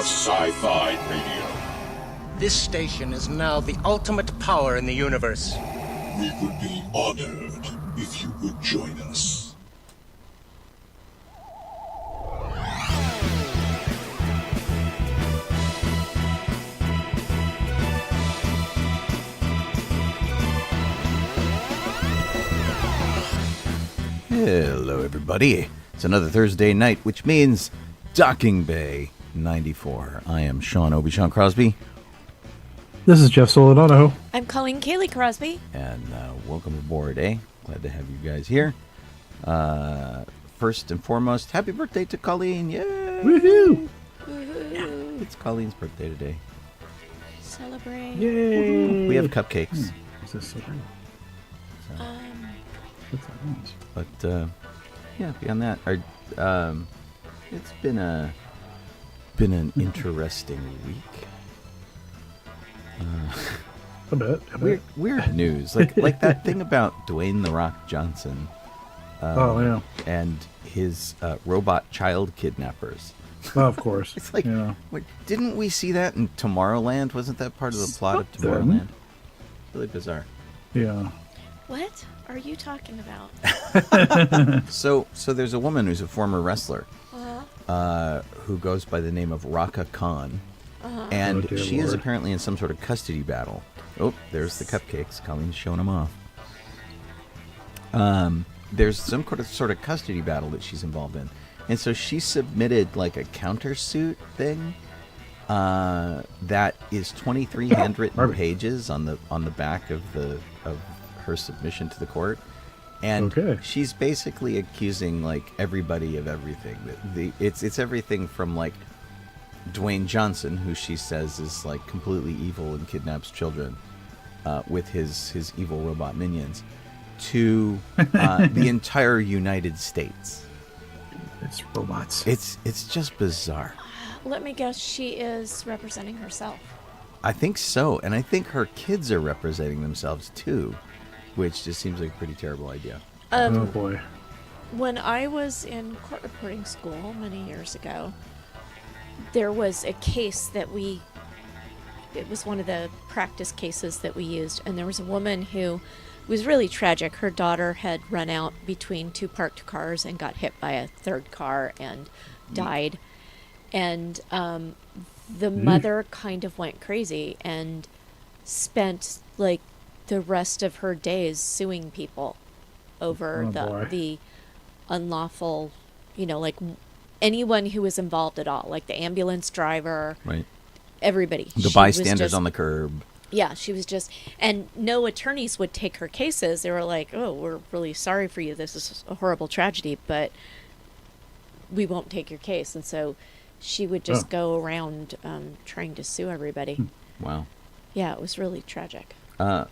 of sci-fi radio. This station is now the ultimate power in the universe. We would be honored if you would join us. Hello, everybody. It's another Thursday night, which means Docking Bay 94. I am Sean Obi-Shawn Crosby. This is Jeff Donoho. I'm Colleen Kaylee Crosby. And welcome aboard, eh? Glad to have you guys here. First and foremost, happy birthday to Colleen. Yay! Woohoo! Woohoo! It's Colleen's birthday today. Celebrate. Yay! We have cupcakes. Is this so great? What's that noise? But, yeah, beyond that, it's been an interesting week. A bit. Weird news, like that thing about Dwayne "The Rock" Johnson. Oh yeah. And his robot child kidnappers. Oh, of course. It's like, yeah. Didn't we see that in Tomorrowland? Wasn't that part of the plot of Tomorrowland? Really bizarre. Yeah. What are you talking about? So there's a woman who's a former wrestler who goes by the name of Raka Khan. And she is apparently in some sort of custody battle. Oh, there's the cupcakes. Colleen's showing them off. There's some sort of custody battle that she's involved in. And so she submitted like a countersuit thing that is 23 handwritten pages on the back of her submission to the court. And she's basically accusing like everybody of everything. It's everything from like Dwayne Johnson, who she says is like completely evil and kidnaps children with his evil robot minions, to the entire United States. It's robots. It's just bizarre. Let me guess, she is representing herself. I think so, and I think her kids are representing themselves too, which just seems like a pretty terrible idea. Oh boy. When I was in court reporting school many years ago, there was a case that it was one of the practice cases that we used, and there was a woman who was really tragic. Her daughter had run out between two parked cars and got hit by a third car and died. And the mother kind of went crazy and spent like the rest of her days suing people over the unlawful, like anyone who was involved at all, like the ambulance driver, right? Everybody. The bystanders on the curb. Yeah, she was just, and no attorneys would take her cases. They were like, "Oh, we're really sorry for you. This is a horrible tragedy, but we won't take your case." And so she would just go around trying to sue everybody. Wow. Yeah, it was really tragic. On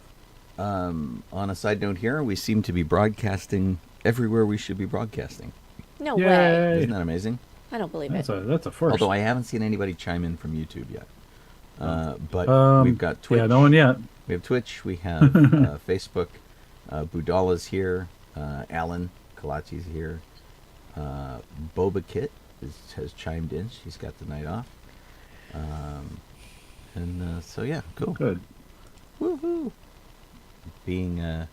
a side note here, we seem to be broadcasting everywhere we should be broadcasting. No way. Isn't that amazing? I don't believe it. That's a first. Although I haven't seen anybody chime in from YouTube yet. But we've got Twitch. Yeah, no one yet. We have Twitch. We have Facebook. Budala's here. Alan Kalachi's here. Boba-Kit has chimed in. She's got the night off. So yeah, cool. Good. Woohoo! Being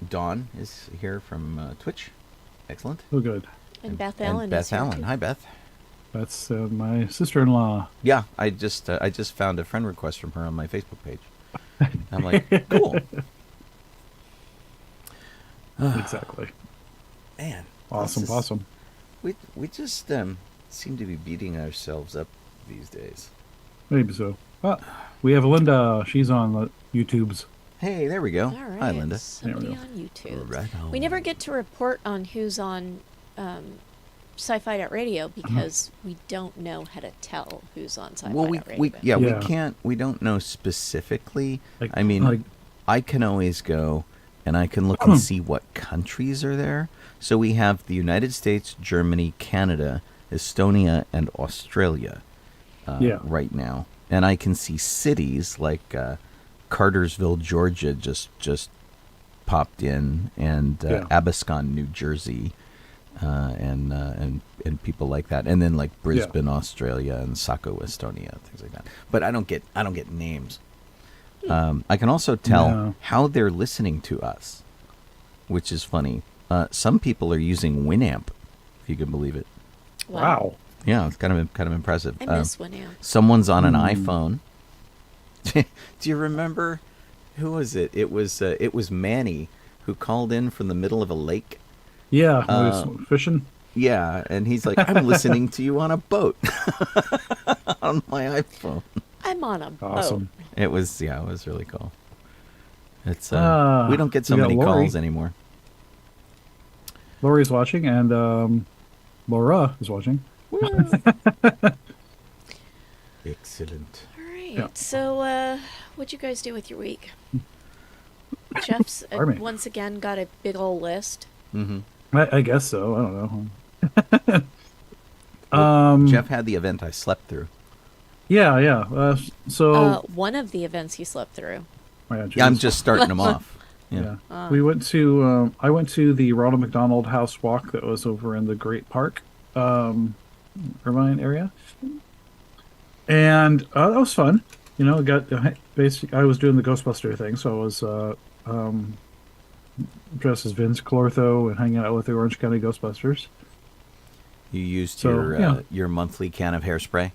Dawn is here from Twitch. Excellent. Oh, good. And Beth Allen. And Beth is here Allen. too. Hi, Beth. That's my sister-in-law. Yeah, I just found a friend request from her on my Facebook page. I'm like, cool. Exactly. Man, Awesome. We just seem to be beating ourselves up these days. Maybe so. We have Linda. She's on the YouTubes. Hey, there we go. All right. Hi, Linda. Somebody on YouTube. Right on. We never get to report on who's on sci-fi.radio because we don't know how to tell who's on sci-fi.radio. We don't know specifically. I can always go and I can look and see what countries are there. So we have the United States, Germany, Canada, Estonia, and Australia right now. And I can see cities like Cartersville, Georgia just popped in, and Abascon, New Jersey. and people like that, and then like Brisbane, Australia, and Sako, Estonia, things like that. But I don't get names. I can also tell how they're listening to us, which is funny. Some people are using Winamp, if you can believe it. Wow. Yeah, it's kind of impressive. I miss Winamp. Someone's on an iPhone. Do you remember who was it? It was Manny who called in from the middle of a lake. Yeah, was fishing. Yeah, and he's like, "I'm listening to you on a boat on my iPhone." I'm on a Awesome. boat. It was really cool. It's we don't get so many Lori. calls anymore. Lori's watching, and Laura is watching. Excellent. All right. Yeah. So, what'd you guys do with your week? Jeff's Army. once again got a big old list. Mm-hmm. I guess so. I don't know. Jeff had the event I slept through. Yeah. So One of the events he slept through. Yeah, I'm just starting them off. Yeah. We went to. I went to the Ronald McDonald House Walk that was over in the Great Park, Irvine area, and that was fun. You know, I was doing the Ghostbuster thing, so I was dressed as Vince Clortho and hanging out with the Orange County Ghostbusters. You used So, your monthly can of hairspray.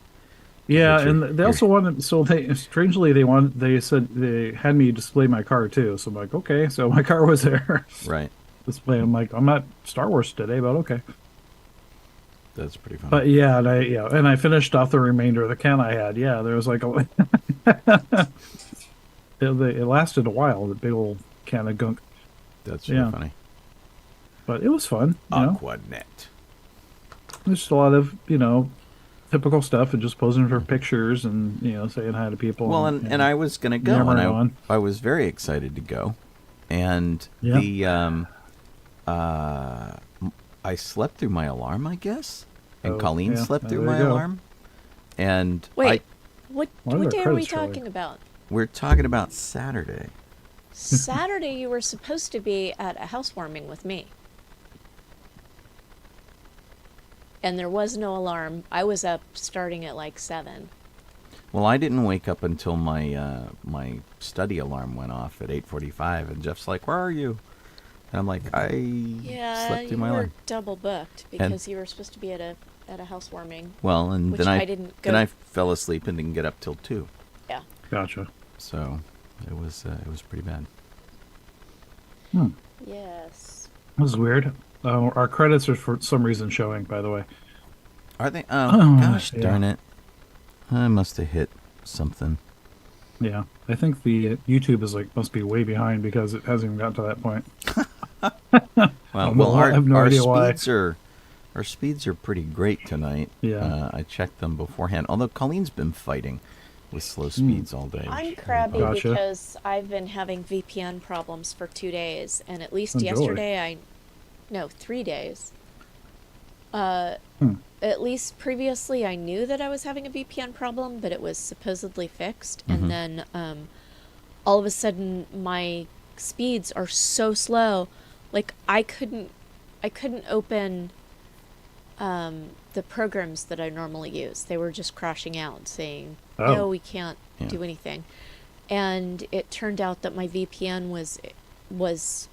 Yeah, Get and they also wanted. So they said they had me display my car too. So I'm like, okay. So my car was there. Right. Display. I'm like, I'm not Star Wars today, but okay. That's pretty fun. But yeah, and I finished off the remainder of the can I had. Yeah, there was like it lasted a while. The big old can of gunk. That's really funny. But it was fun. You know? Aquanet. There's just a lot of typical stuff and just posing for pictures and saying hi to people. Well, and I was gonna go, and yammering on. I was very excited to go, and I slept through my alarm, I guess, and Colleen slept through my alarm, and Wait, what Why are there day are we credits showing? talking about? we're talking about Saturday. Saturday, you were supposed to be at a housewarming with me. And there was no alarm. I was up starting at like 7. Well, I didn't wake up until my my study alarm went off at 8:45, and Jeff's like, "Where are you?" And I'm like, "I slept You through my were alarm." double booked because you were supposed to be at a housewarming. Well, and which then I didn't go. then I fell asleep and didn't get up till 2. Yeah. Gotcha. So it was pretty bad. Yes. This is weird. Our credits are for some reason showing, by the way. Are they? Oh, gosh yeah. darn it! I must have hit something. Yeah, I think the YouTube is must be way behind because it hasn't even gotten to that point. Well, I have no our idea why. speeds are pretty great tonight. Yeah. I checked them beforehand. Although Colleen's been fighting with slow speeds all day. I'm crabby Gotcha. because I've been having VPN problems for 2 days, and at least Enjoy. yesterday 3 days. At least previously I knew that I was having a VPN problem, but it was supposedly fixed. And then all of a sudden my speeds are so slow. Like I couldn't open the programs that I normally use. They were just crashing out saying, no, we can't do anything. And it turned out that my VPN was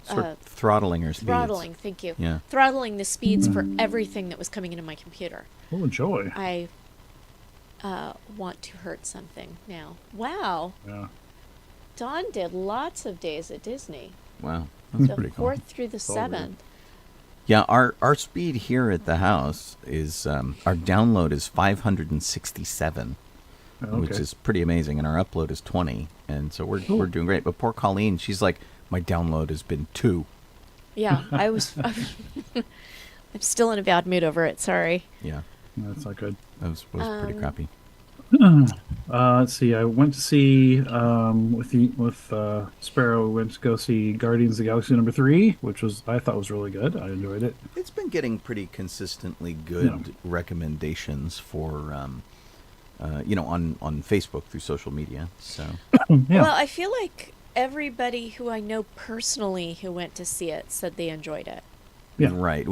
Sort of throttling her speeds. throttling, thank you. Yeah. Throttling the speeds for everything that was coming into my computer. Oh, enjoy. I want to hurt something now. Wow. Yeah. Dawn did lots of days at Disney. Wow, that's The pretty cool. 4th through the 7th. Yeah, our speed here at the house is our download is 567, which is pretty amazing, and our upload is 20, and so we're doing great. But poor Colleen, she's like, my download has been 2. Yeah, I'm still in a bad mood over it. Sorry. Yeah, That's not good. that was pretty crappy. Let's see. I went to see with Sparrow. We went to go see Guardians of the Galaxy #3, which I thought was really good. I enjoyed it. It's been getting pretty consistently good recommendations for, on Facebook through social media. So Yeah. Well, I feel like everybody who I know personally who went to see it said they enjoyed it. Yeah. Right.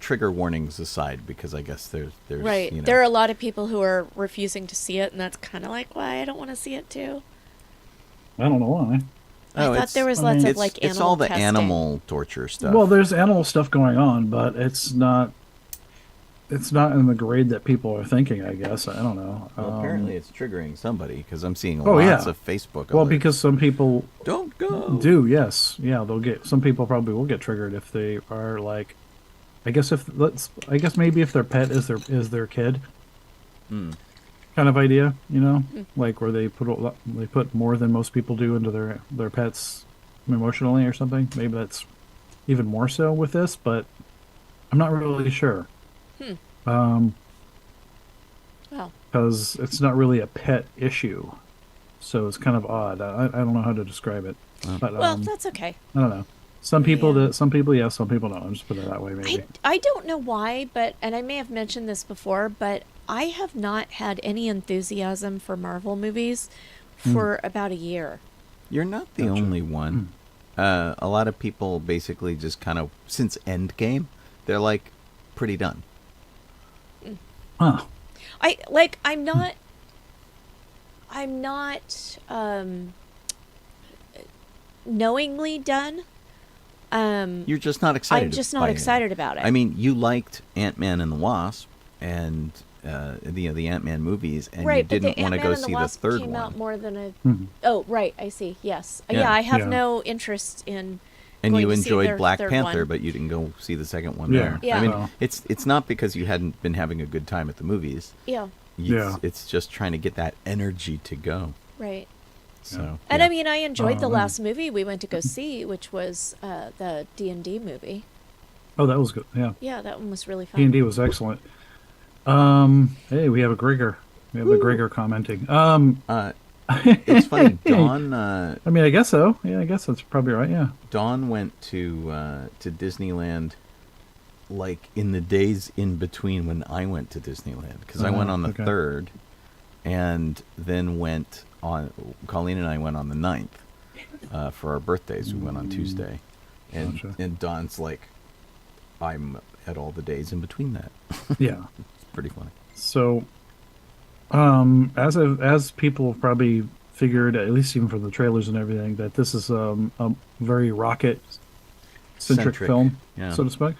Trigger warnings aside, because I guess there's Right. You know, There are a lot of people who are refusing to see it, and that's kind of like why I don't want to see it too. I don't know why. I thought it's- there was lots of it's, like animal it's all the testing. animal torture stuff. Well, there's animal stuff going on, but it's not. It's not in the grade that people are thinking. I guess I don't know. Well, apparently it's triggering somebody, because I'm seeing Oh, lots yeah. of Facebook. Well, alerts. because some people don't go. do. Yes, yeah, they'll get. Some people probably will get triggered if they are like. I guess maybe if their pet is their kid. Hmm. Kind of idea, like where they put more than most people do into their pets emotionally or something. Maybe that's even more so with this, but I'm not really sure. Well, Because it's not really a pet issue, so it's kind of odd. I don't know how to describe it, but well, that's okay. I don't know. Some people Yeah. do, some people yes, some people don't. I'll just put it that way, maybe. I don't know why, and I may have mentioned this before, but I have not had any enthusiasm for Marvel movies for about a year. You're not the only one. A lot of people basically just kind of, since Endgame, they're like pretty done. Huh. I'm not knowingly done. You're just not excited. I'm just not by it. excited about it. I mean, you liked Ant-Man and the Wasp and the Ant-Man movies, and right, you but didn't the want to Ant-Man go and the see the Wasp third came out one. more than a. Mhm. Oh, right. I see. Yes. Yeah. Yeah, I have Yeah. no interest in. And going you to see enjoyed their Black third Panther, one. but you didn't go see the second one Yeah. there. Yeah. I mean, Well. it's not because you hadn't been having a good time at the movies. Yeah. Yeah. It's just trying to get that energy to go. Right. So, And yeah. I mean, I enjoyed the Oh, last movie we went to go see, which was the D&D movie. Oh, that was good. Yeah, Yeah, that one was really fun. D&D was excellent. Hey, we have a Grigger. We have the Grigger commenting. It's funny. Dawn I mean, I guess so. Yeah, I guess that's probably right. Yeah. Dawn went to Disneyland like in the days in between when I went to Disneyland, because I went on the okay. 3rd, and then went on. Colleen and I went on the 9th for our birthdays. We went on Tuesday, and Gotcha. and Dawn's like, I'm at all the days in between that. Yeah. It's pretty funny. So, as people have probably figured, at least even from the trailers and everything, that this is a very rocket-centric film, yeah. so to speak.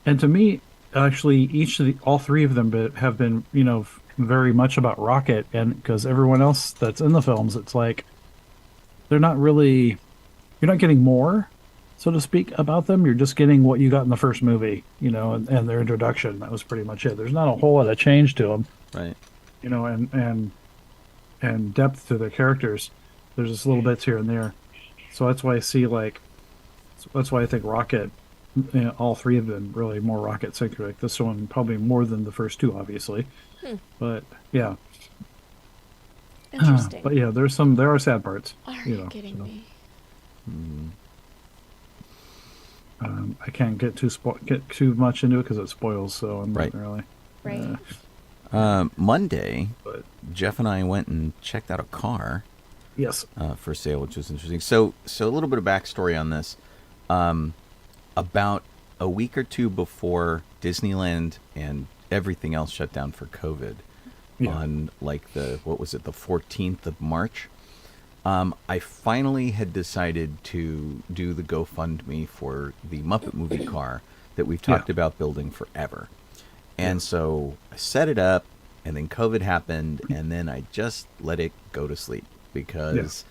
And to me, actually, all three of them have been, very much about Rocket, and because everyone else that's in the films, it's like they're not really, you're not getting more, so to speak, about them. You're just getting what you got in the first movie, and their introduction. That was pretty much it. There's not a whole lot of change to them. Right. And depth to the characters. There's just little bits here and there. So that's why I see that's why I think Rocket, all three of them really more Rocket centric. This one probably more than the first two, obviously. But yeah, Interesting. but yeah, there are sad parts. Are you kidding so. me? I can't get too much into it because it spoils. So I'm Right. not really. Right. Monday, But Jeff and I went and checked out a car yes, for sale, which was interesting. So a little bit of backstory on this. About a week or two before Disneyland and everything else shut down for COVID, Yeah. on like the 14th of March, I finally had decided to do the GoFundMe for the Muppet movie car that we've talked about building forever. And so I set it up, and then COVID happened, and then I just let it go to sleep because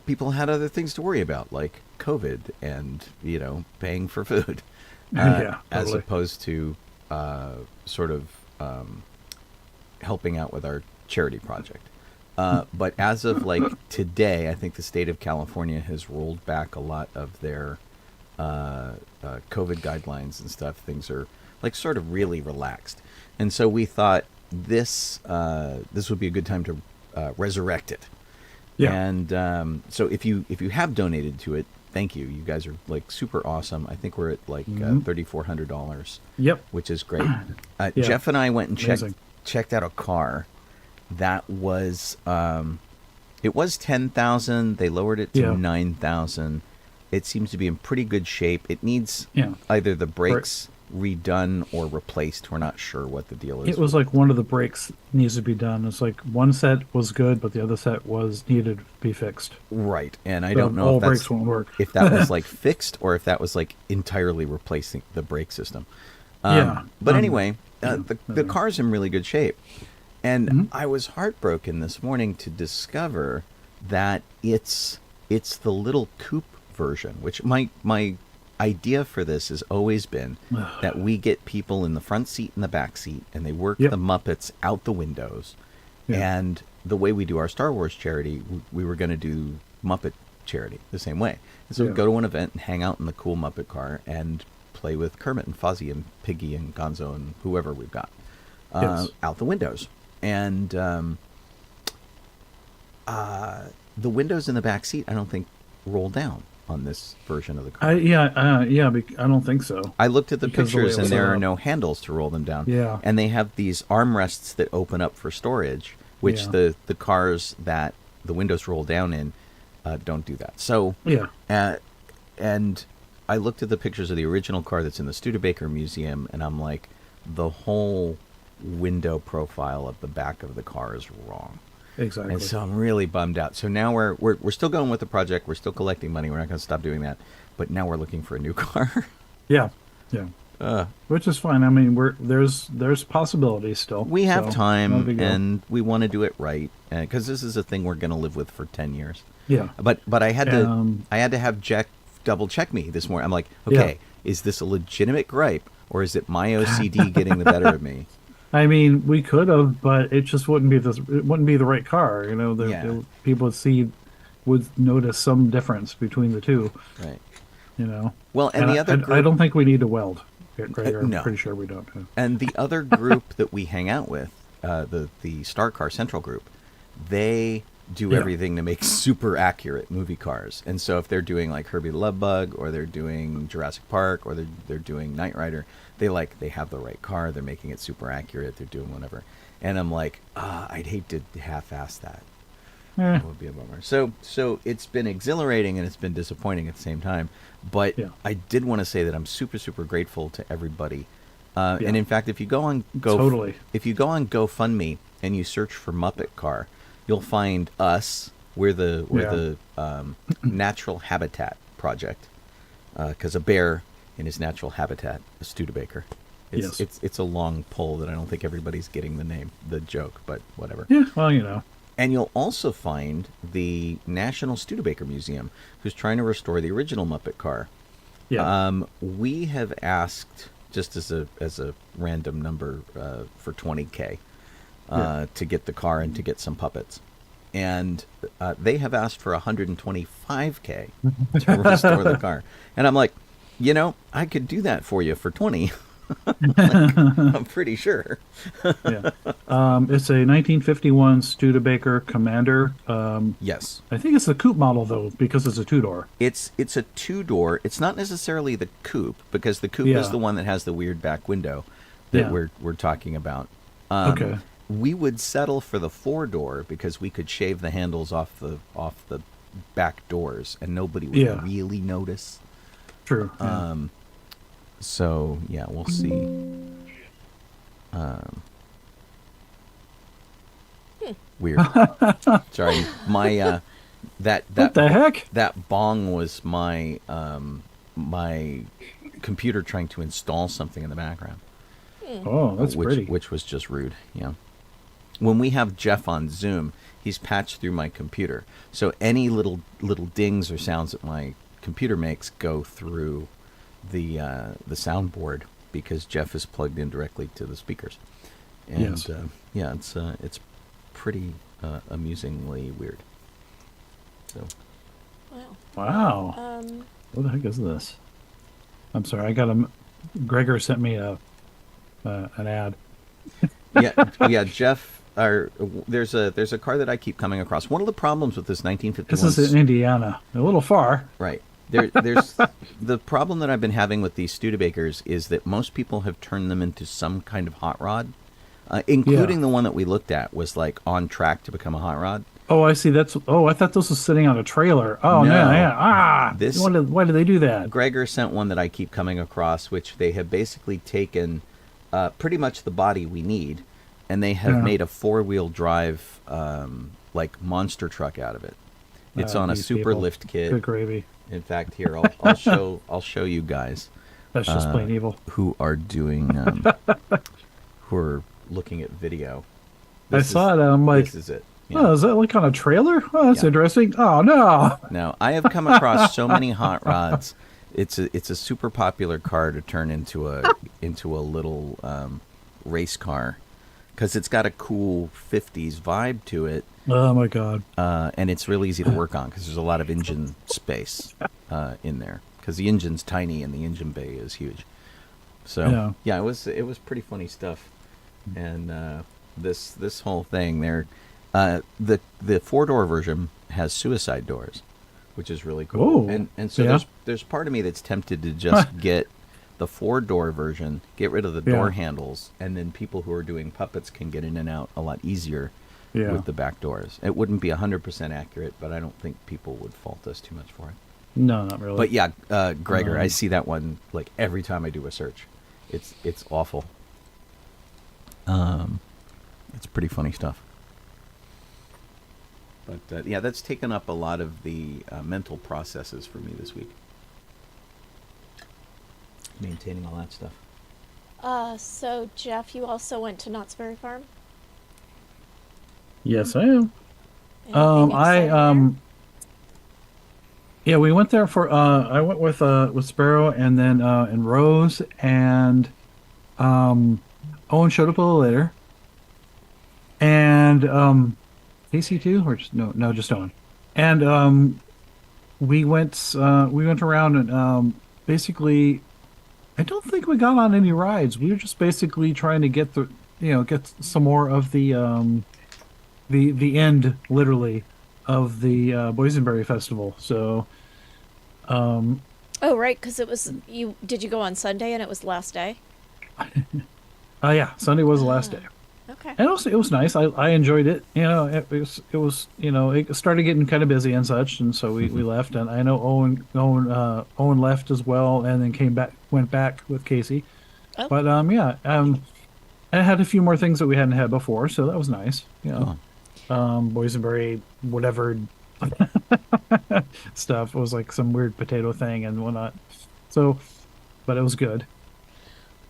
people had other things to worry about, like COVID and, paying for food, Yeah, as totally. opposed to sort of helping out with our charity project. But as of like today, I think the state of California has rolled back a lot of their COVID guidelines and stuff. Things are like sort of really relaxed, and so we thought this would be a good time to resurrect it. Yeah. And so if you have donated to it, thank you. You guys are like super awesome. I think we're at like $3,400. Yep. Which is great. Yeah. Jeff and I went and Amazing. checked out a car that was It was 10,000. They lowered it to Yeah. 9,000. It seems to be in pretty good shape. It needs Yeah. either the brakes redone or replaced. We're not sure what the deal is. It was like one of the brakes needs to be done. It's like one set was good, but the other set was needed to be fixed. Right, and I So don't know all if that's, brakes won't work. if that was like fixed or if that was like entirely replacing the brake system. Yeah. But anyway, the car's in really good shape. And I was heartbroken this morning to discover that it's the little coupe version, which my idea for this has always been that we get people in the front seat and the back seat, and they work Yep. the Muppets out the windows. Yeah. And the way we do our Star Wars charity, we were going to do Muppet charity the same way. And so we Yeah. go to an event and hang out in the cool Muppet car and play with Kermit and Fozzie and Piggy and Gonzo and whoever we've got Yes. out the windows. And the windows in the back seat, I don't think roll down on this version of the car. I don't think so. I looked at the Because the way pictures it and was there set are up. no handles to roll them down. Yeah. And they have these armrests that open up for storage, which Yeah. the cars that the windows roll down in don't do that. So, Yeah. and I looked at the pictures of the original car that's in the Studebaker Museum, and I'm like, the whole window profile of the back of the car is wrong. Exactly. And so I'm really bummed out. So now we're still going with the project. We're still collecting money. We're not going to stop doing that. But now we're looking for a new car. Yeah. Which is fine. I mean, there's possibilities still. We have so, no time, big deal. and we want to do it right because this is a thing we're going to live with for 10 years. Yeah. But I had to have Jack double check me this morning. I'm like, okay, is this a legitimate gripe or is it my OCD getting the better of me? I mean, we could have, but it just wouldn't be it wouldn't be the right car. You know, people would notice some difference between the two. Right. You know. Well, and the other group, I don't think we need to weld. Gregor, no. I'm pretty sure we don't. And the other group that we hang out with, the Star Car Central group, they do everything to make super accurate movie cars. And so if they're doing like Herbie the Love Bug or they're doing Jurassic Park or they're doing Knight Rider, they have the right car. They're making it super accurate. They're doing whatever. And I'm like, I'd hate to half-ass that. It would be a bummer. So it's been exhilarating and it's been disappointing at the same time. But I did want to say that I'm super, super grateful to everybody. And in fact, if you go on GoFundMe and you search for Muppet Car, you'll find us. We're the Natural Habitat Project, because a bear in his natural habitat, a Studebaker. It's a long pull that I don't think everybody's getting the joke, but whatever. Yeah, well, you know. And you'll also find the National Studebaker Museum, who's trying to restore the original Muppet car. Yeah. We have asked, just as a random number, for $20K to get the car and to get some puppets. And they have asked for $125K to restore the car. And I'm like, I could do that for you for 20. I'm pretty sure. Yeah. It's a 1951 Studebaker Commander. Yes. I think it's the coupe model, though, because it's a two-door. It's a two-door. It's not necessarily the coupe, because the coupe is the one that has the weird back window that we're talking about. Okay. We would settle for the four-door because we could shave the handles off the back doors, and nobody would really notice. True. Yeah. So yeah, we'll see. Weird. Sorry, my that what the heck? That bong was my my computer trying to install something in the background. Oh, that's pretty. Which was just rude. Yeah. When we have Jeff on Zoom, he's patched through my computer, so any little dings or sounds that my computer makes go through the soundboard because Jeff is plugged in directly to the speakers, and it's pretty amusingly weird. So, wow. What the heck is this? I'm sorry, Gregor sent me an ad. yeah, Jeff. There's a car that I keep coming across. One of the problems with this 1951. This is in Indiana, a little far. Right. There's the problem that I've been having with these Studebakers is that most people have turned them into some kind of hot rod, including the one that we looked at was like on track to become a hot rod. Oh, I see. That's. Oh, I thought this was sitting on a trailer. Oh, No. no, yeah. Ah, This- why did they do that? Gregor sent one that I keep coming across, which they have basically taken pretty much the body we need, and they have Yeah. made a 4-wheel drive like monster truck out of it. It's on a These super people. lift kit. Good gravy. In fact, here I'll show you guys That's just plain evil. who are doing who are looking at video. I saw it. And I'm like, this is it. Yeah. oh, is that like on a trailer? Oh, that's Yeah. interesting. Oh no. Now, I have come across so many hot rods. It's a super popular car to turn into a little race car because it's got a cool 50s vibe to it, Oh my god. and it's really easy to work on because there's a lot of engine space in there because the engine's tiny and the engine bay is huge. So yeah, it was pretty funny stuff, and this whole thing there. The 4-door version has suicide doors, which is really cool. Oh, And so yeah. there's part of me that's tempted to just get the 4-door version, get rid of the door Yeah. handles, and then people who are doing puppets can get in and out a lot easier Yeah. with the back doors. It wouldn't be 100% accurate, but I don't think people would fault us too much for it. No, not really. But yeah, Gregor, I see that one like every time I do a search. It's awful. It's pretty funny stuff. But yeah, that's taken up a lot of the mental processes for me this week. Maintaining all that stuff. So Jeff, you also went to Knott's Berry Farm? yes, I am. Anything exciting there? Yeah, we went there for I went with Sparrow and then and Rose and Owen showed up a little later. And Casey too, or just no, just Owen. And we went around and basically I don't think we got on any rides. We were just basically trying to get get some more of the end literally of the Boysenberry Festival. So Oh, right, because it was you. Did you go on Sunday and it was the last day? yeah, Sunday was the last day. Okay. And it was nice. I enjoyed it. It was it started getting kind of busy and such, and so we left. And I know Owen left as well, and then went back with Casey. Oh. But I had a few more things that we hadn't had before, so that was nice. Boysenberry whatever stuff. It was like some weird potato thing and whatnot. So, but it was good.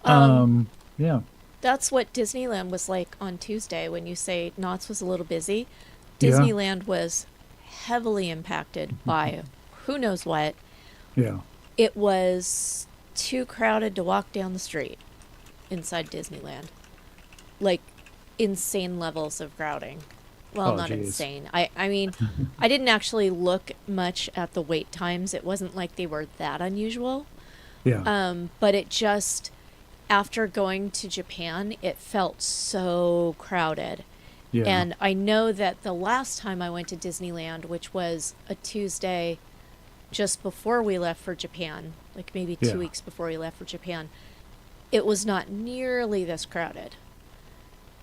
Yeah. That's what Disneyland was like on Tuesday when you say Knott's was a little busy. Yeah. Disneyland was heavily impacted by who knows what. Yeah. It was too crowded to walk down the street inside Disneyland. Like insane levels of crowding. Well, Oh, not geez. insane. I mean, I didn't actually look much at the wait times. It wasn't like they were that unusual. Yeah. But it just, after going to Japan, it felt so crowded. Yeah. And I know that the last time I went to Disneyland, which was a Tuesday just before we left for Japan, like maybe 2 Yeah. weeks before we left for Japan, it was not nearly this crowded.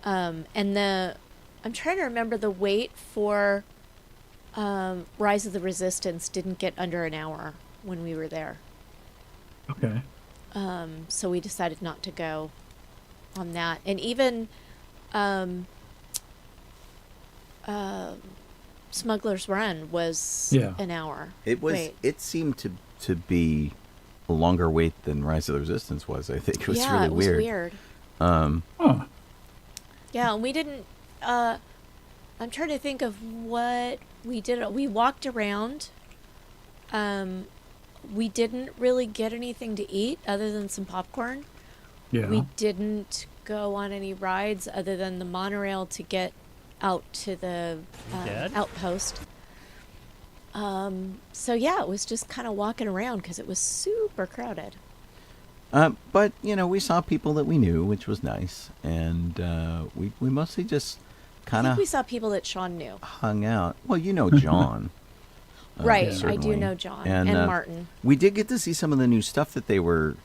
I'm trying to remember the wait for Rise of the Resistance didn't get under an hour when we were there. Okay. So we decided not to go on that. And even Smuggler's Run was Yeah. an hour. It was. Wait. It seemed to be a longer wait than Rise of the Resistance was. I think it was really it was weird. weird. Oh. Yeah, and we didn't. I'm trying to think of what we did. We walked around. We didn't really get anything to eat other than some popcorn. Yeah. We didn't go on any rides other than the monorail to get out to the outpost. So yeah, it was just kind of walking around because it was super crowded. But we saw people that we knew, which was nice, and we mostly just I kind think of we saw people that Sean knew. hung out. Well, John. Right, I certainly. do know John And, and Martin. We did get to see some of the new stuff that they were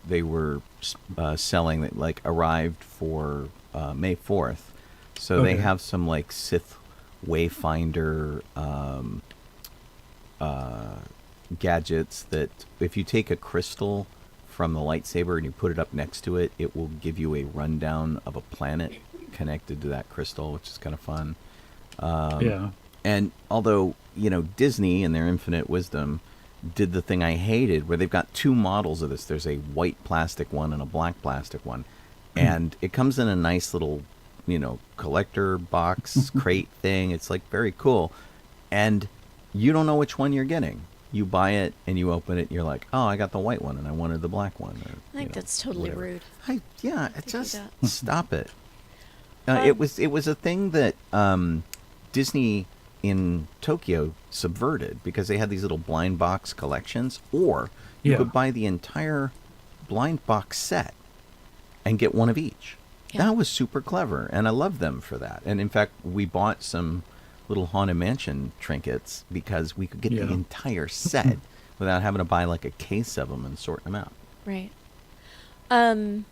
selling that like arrived for May 4th. So they Okay. have some like Sith Wayfinder gadgets that if you take a crystal from the lightsaber and you put it up next to it, it will give you a rundown of a planet connected to that crystal, which is kind of fun. Yeah. And although, Disney in their infinite wisdom did the thing I hated where they've got two models of this. There's a white plastic one and a black plastic one. And it comes in a nice little, collector box crate thing. It's like very cool. And you don't know which one you're getting. You buy it and you open it and you're like, oh, I got the white one and I wanted the black one. Or, I think that's totally rude. Stop it. It was a thing that Disney in Tokyo subverted because they had these little blind box collections, or you could buy the entire blind box set and get one of each. Yeah. That was super clever, and I love them for that. And in fact, we bought some little Haunted Mansion trinkets because we could get the entire set without having to buy like a case of them and sort them out. Right. And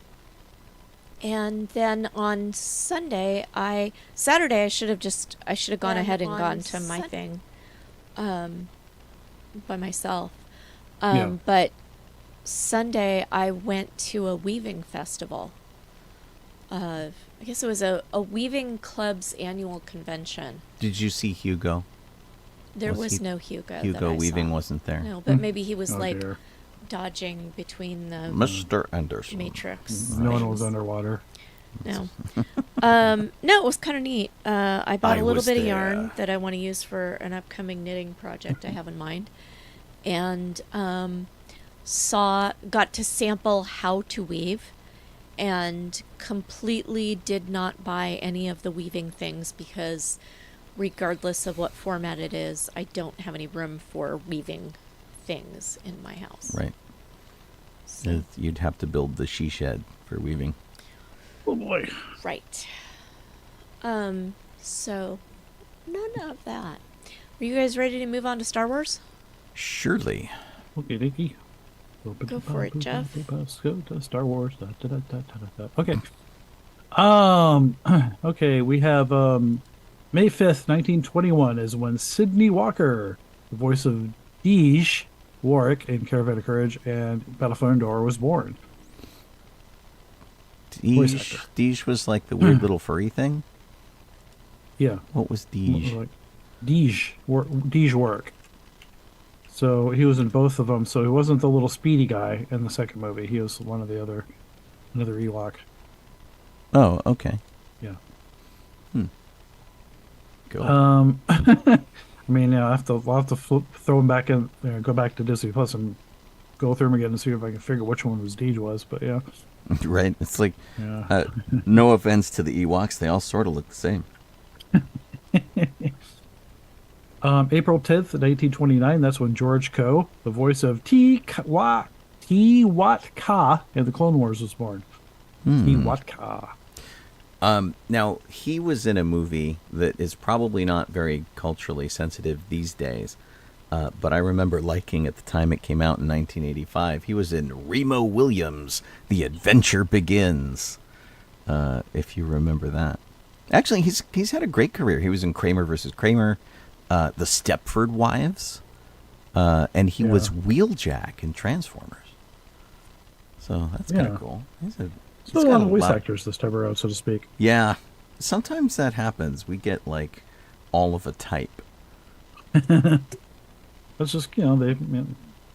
then on Saturday I should have gone ahead and gone to my thing by myself. But Sunday I went to a weaving festival. I guess it was a weaving club's annual convention. Did you see Hugo? There was no Hugo. Hugo Weaving wasn't there. No, but maybe he was dodging between the Mr. Anderson Matrix. No one was underwater. No. No, it was kind of neat. I bought a little bit of yarn that I want to use for an upcoming knitting project I have in mind. And got to sample how to weave, and completely did not buy any of the weaving things because regardless of what format it is, I don't have any room for weaving things in my house. Right. So. You'd have to build the she shed for weaving. Oh boy. Right. So none of that. Are you guys ready to move on to Star Wars? Surely. Okay, Dickie. Go for it, Jeff. Let's go to Star Wars. Okay. Okay, we have May 5th, 1921 is when Sydney Walker, the voice of Deej Warwick in Caravan of Courage and Battlefront Endor, was born. Deej was like the weird little furry thing? Yeah. What was Deej? Deej Warwick. So he was in both of them. So he wasn't the little speedy guy in the second movie. He was one of the another Ewok. Oh, okay. Yeah. Cool. I mean, I'll have to throw him back in, go back to Disney Plus and go through them again and see if I can figure which one Deej was. But yeah. Right. It's like, no offense to the Ewoks, they all sort of look the same. April 10th, 1929, that's when George Coe, the voice of T-Wat Ka in the Clone Wars, was born. T-Wat Ka. Now, he was in a movie that is probably not very culturally sensitive these days, but I remember liking at the time it came out in 1985. He was in Remo Williams' The Adventure Begins, if you remember that. Actually, he's had a great career. He was in Kramer versus Kramer, The Stepford Wives, and he was Wheeljack in Transformers. So that's kind of cool. He's a lot of voice actors this time around, so to speak. Yeah. Sometimes that happens. We get, like, all of a type. That's just, they're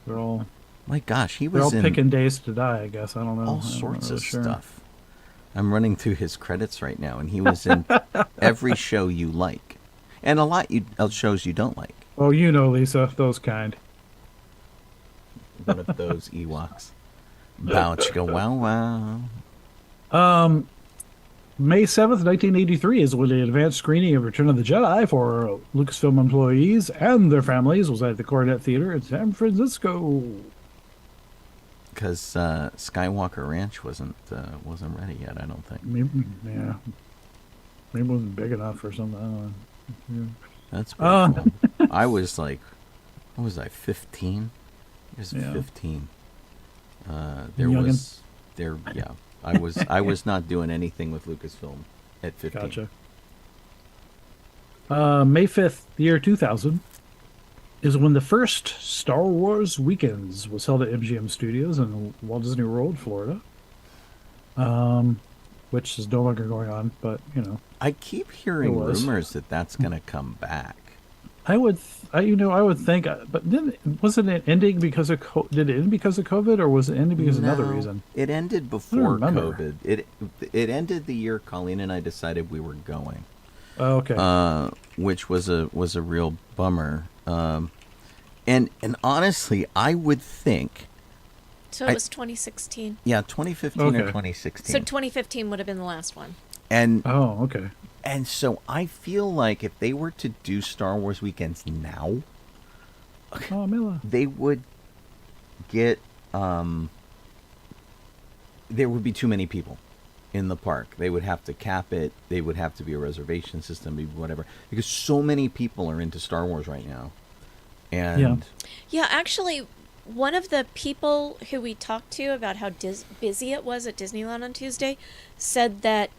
all... My gosh, they're all picking days to die, I guess. I don't know. All sorts of stuff. I'm running through his credits right now, and he was in every show you like. And a lot of shows you don't like. Oh, Lisa, those kind. One of those Ewoks. Bow chicka wow wow. May 7th, 1983 is when the advanced screening of Return of the Jedi for Lucasfilm employees and their families was at the Coronet Theater in San Francisco. Because Skywalker Ranch wasn't ready yet, I don't think. Maybe it wasn't big enough or something. I don't know. That's pretty cool. I was like, what was I, 15? I was 15. I was not doing anything with Lucasfilm at 15. Gotcha. May 5th, the year 2000, is when the first Star Wars Weekends was held at MGM Studios in Walt Disney World, Florida. Which is no longer going on, but, I keep hearing It was. rumors that that's going to come back. I would think, but wasn't it ending because of did it end because of COVID, or was it ending because of another No, reason? It ended before remember. COVID. It ended the year Colleen and I decided we were going, Oh, okay. which was a real bummer. And honestly, I would think, So it was 2016. yeah, 2015 or Okay. 2016. So 2015 would have been the last one. and Oh, okay. and so I feel like if they were to do Star Wars Weekends now, Oh, Mila. they would get there would be too many people in the park. They would have to cap it. They would have to be a reservation system, whatever, because so many people are into Star Wars right now. And Yeah. Yeah, actually, one of the people who we talked to about how busy it was at Disneyland on Tuesday said that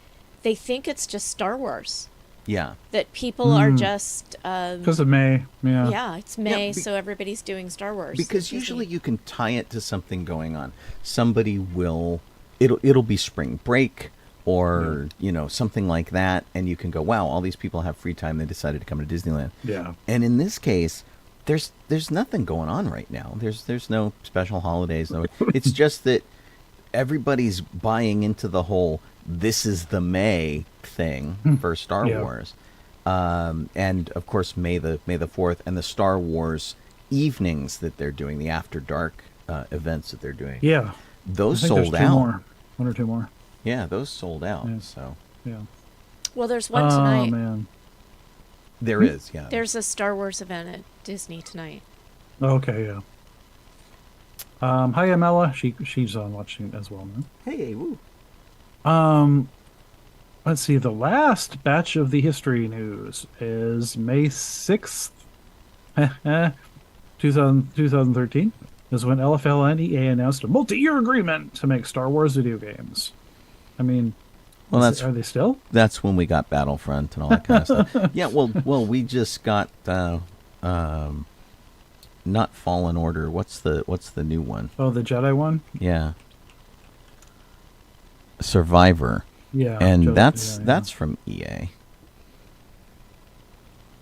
they think it's just Star Wars. yeah, That people are just, Because of May. Yeah. yeah, it's May, Yeah, so everybody's doing Star Wars. because It's busy. usually you can tie it to something going on. Somebody will it'll be spring break or something like that, and you can go, wow, all these people have free time. They decided to come to Disneyland. Yeah. And in this case, there's nothing going on right now. There's no special holidays. No, it's just that everybody's buying into the whole "this is the May" thing for Star Yeah. Wars, and of course May the 4th and the Star Wars evenings that they're doing, the After Dark events that they're doing. Yeah. Those I think sold there's two out. more. One or two more. Yeah, those sold out. Yeah. So Yeah. Well, there's one Oh, tonight. man. there is, yeah. There's a Star Wars event at Disney tonight. Okay, yeah. Hi, Amela. She's on watching as well now. Hey, woo. Let's see. The last batch of the history news is May 6th, 2013, is when LFL and EA announced a multi-year agreement to make Star Wars video games. I mean, Well, are they still? that's when we got Battlefront and all that kind of stuff. Yeah, well, we just got not Fallen Order. What's the new one? Oh, the Jedi one? Yeah, Survivor. Yeah. And Jedi- that's yeah. that's from EA,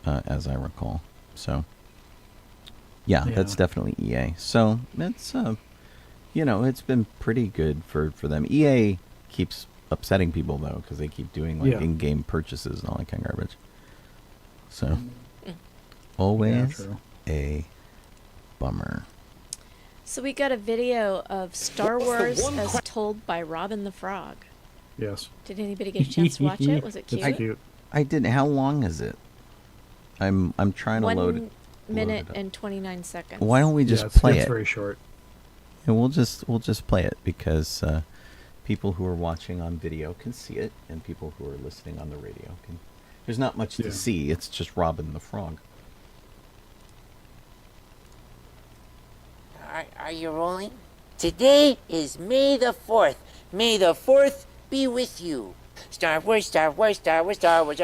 as I recall. So, yeah, Yeah. that's definitely EA. So it's it's been pretty good for them. EA keeps upsetting people though because they keep doing like Yeah. in-game purchases and all that kind of garbage. So Yeah, always true. a bummer. So we got a video of Star Wars as told by Robin the Frog. Yes. Did anybody get a chance to watch it? Was it cute? It's cute. I didn't. How long is it? I'm trying to load it. 1 minute load it up. and 29 seconds. Why don't we just Yeah, it's play it? very short. And we'll just play it because people who are watching on video can see it, and people who are listening on the radio can. There's not much Yeah. to see. It's just Robin the Frog. Are you rolling? Today is May the 4th. May the 4th be with you. Star Wars, Star Wars, Star Wars, Star Wars,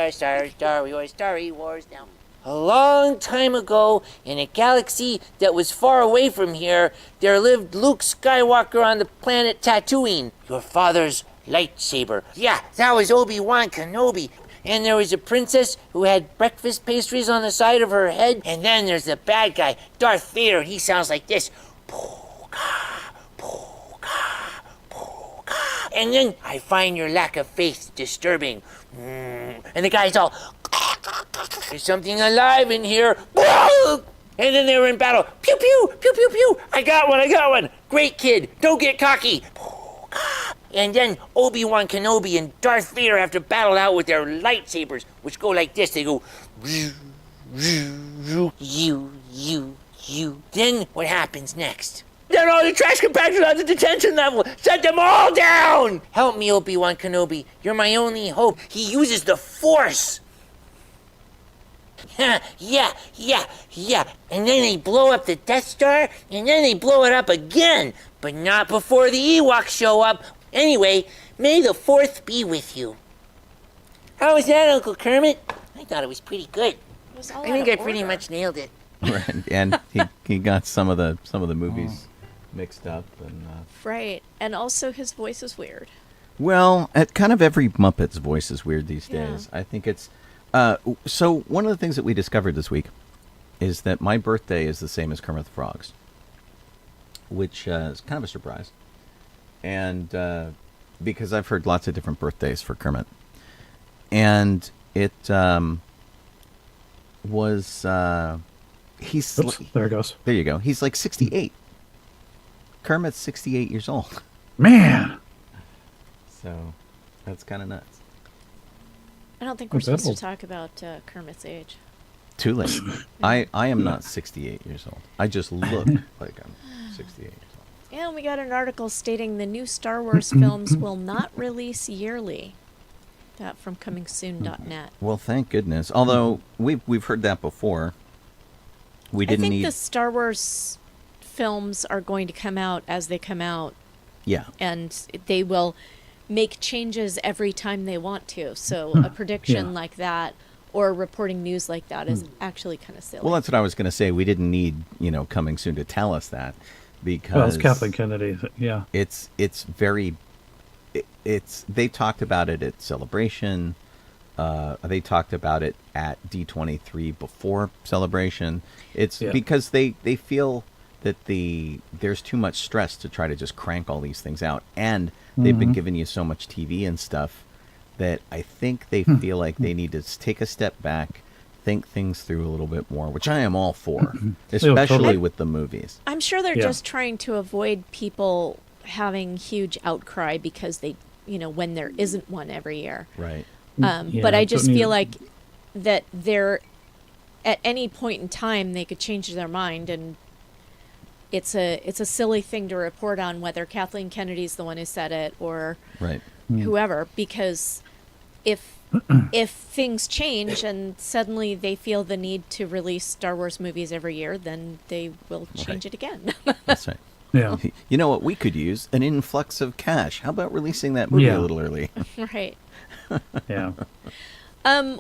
Star Wars now. A long time ago, in a galaxy that was far away from here, there lived Luke Skywalker on the planet Tatooine, your father's lightsaber. Yeah, that was Obi-Wan Kenobi. And there was a princess who had breakfast pastries on the side of her head. And then there's the bad guy, Darth Vader. He sounds like this. And then I find your lack of faith disturbing. And the guy's all, there's something alive in here. And then they were in battle. Pew, pew, pew, pew, pew. I got one. Great kid. Don't get cocky. And then Obi-Wan Kenobi and Darth Vader have to battle out with their lightsabers, which go like this. They go, you. Then what happens next? Then all the trash compactors on the detention level. Set them all down! Help me, Obi-Wan Kenobi. You're my only hope. He uses the Force. Yeah. And then they blow up the Death Star, and then they blow it up again. But not before the Ewoks show up. Anyway, may the 4th be with you. How was that, Uncle Kermit? I thought it was pretty good. It was all I think out I of pretty order. much nailed it. Right. And he got some of the movies mixed up and. Right, and also his voice is weird. Well, kind of every Muppet's voice is weird these Yeah. days. I think it's so. One of the things that we discovered this week is that my birthday is the same as Kermit the Frog's, which is kind of a surprise. And because I've heard lots of different birthdays for Kermit, and it was he's Oops, there it goes. there you go. He's like 68. Kermit's 68 years old. Man, So that's kind of nuts. I don't think we're That's supposed to old. talk about Kermit's age. Too late. I am not 68 years old. I just look like I'm 68 years old. And we got an article stating the new Star Wars films will not release yearly. That from comingsoon.net. Well, thank goodness. Although we've heard that before. We I didn't think need. the Star Wars films are going to come out as they come out, Yeah. and they will make changes every time they want to. So a prediction Yeah. like that or reporting news like that is actually kind of silly. Well, that's what I was going to say. We didn't need coming soon to tell us that because well, it's Kathleen Kennedy. Yeah, it's very. It's they talked about it at Celebration. They talked about it at D23 before Celebration. It's Yeah. because they feel that there's too much stress to try to just crank all these things out, and they've been giving you so much TV and stuff that I think they feel like they need to take a step back, think things through a little bit more, which I am all for, especially totally. with the movies. I'm sure they're Yeah. just trying to avoid people having huge outcry because they, when there isn't one every year. Right. Yeah, But I don't just need- feel like that they're at any point in time they could change their mind, and it's a silly thing to report on whether Kathleen Kennedy's the one who said it or Right. whoever, because if things change and suddenly they feel the need to release Star Wars movies every year, then they will change Right. it again. That's right. yeah. You know what we could use? An influx of cash. How about releasing that movie Yeah. a little early? Right. Yeah.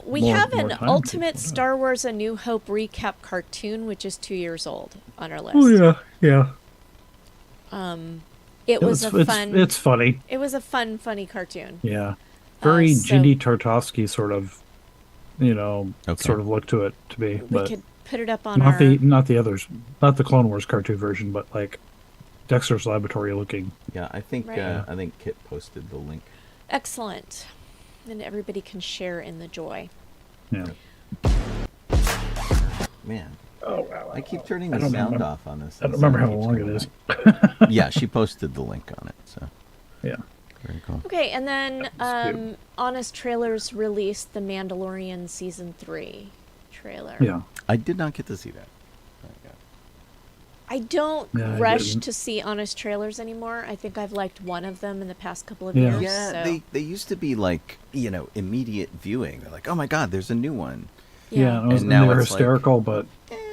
We More- have more an time to Ultimate put it out. Star Wars A New Hope recap cartoon, which is 2 years old on our list. Oh yeah, yeah. It was a fun. It's funny. It was a funny cartoon. Yeah. Very so- Ginny Tartovsky sort of, Okay. sort of look to it to be. We But could put it up on not our. not the others, not the Clone Wars cartoon version, but like Dexter's Laboratory looking. Yeah, I think Right. I think Kit posted the link. Excellent. Then everybody can share in the joy. Yeah. Man, Oh wow. I keep turning I the don't sound remember- off on this. I don't The remember how sound keeps long it going is. back. Yeah, she posted the link on it. So Yeah. very cool. Okay, and then That's cute. Honest Trailers released the Mandalorian Season 3 trailer. Yeah. I did not get to see that. I don't Yeah, I rush didn't. to see Honest Trailers anymore. I think I've liked one of them in the past couple of Yeah. years. Yeah, so, they used to be like immediate viewing. They're like, oh my god, there's a new one. Yeah. yeah. And now they were it's like- hysterical, but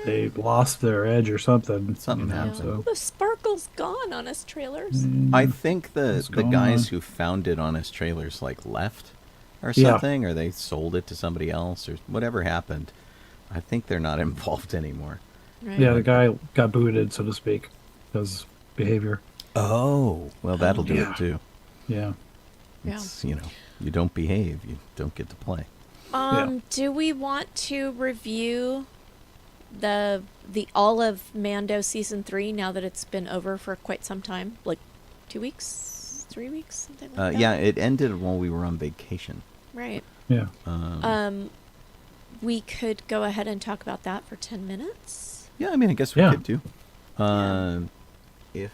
they lost their edge or something. Something happened. Oh, the sparkle's gone, Honest Trailers. I think What's the going guys on? who founded Honest Trailers like left or Yeah. something, or they sold it to somebody else, or whatever happened. I think they're not involved anymore. Right. Yeah, the guy got booted, so to speak, because behavior. Oh, well, that'll do Yeah. it too. Yeah. Yeah. It's, you don't behave, you don't get to play. Do we want to review the all of Mando season 3 now that it's been over for quite some time? Like 2 weeks, 3 weeks, something like that? Yeah, it ended while we were on vacation. Right. Yeah. We could go ahead and talk about that for 10 minutes. Yeah, I mean, I guess we Yeah. could do. If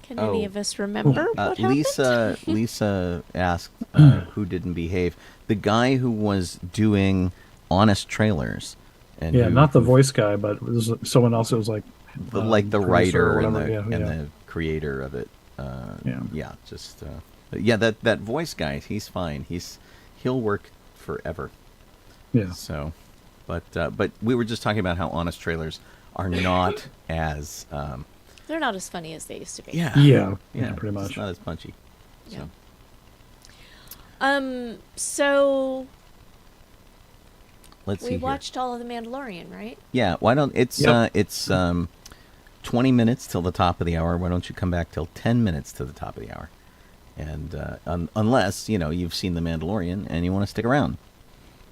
Can Oh. any of us remember what happened? Lisa asked who didn't behave. The guy who was doing Honest Trailers, and Yeah, who- not the voice guy, but it was someone else. It was like the producer writer or and whatever. the creator of it. Yeah. Just yeah, that voice guy, he's fine. He'll work forever. Yeah. So, but we were just talking about how Honest Trailers are not as They're not as funny as they used to be. yeah Yeah, pretty it's much. not as punchy. So. So let's see We here. watched all of The Mandalorian, right? Yeah, why don't it's Yep. it's 20 minutes till the top of the hour. Why don't you come back till 10 minutes to the top of the hour? And unless, you've seen The Mandalorian and you want to stick around.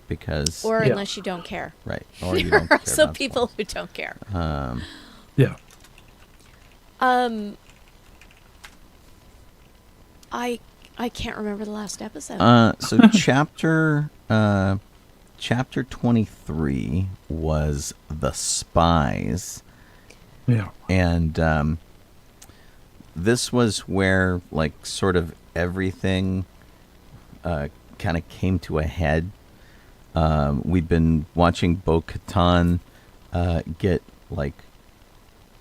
Because Or Yeah. unless you don't care. right, or you There don't are care some about people spoilers. who don't care. Yeah. I can't remember the last episode. So chapter 23 was The Spies. Yeah. And this was where, like, sort of everything kind of came to a head. We've been watching Bo-Katan get, like,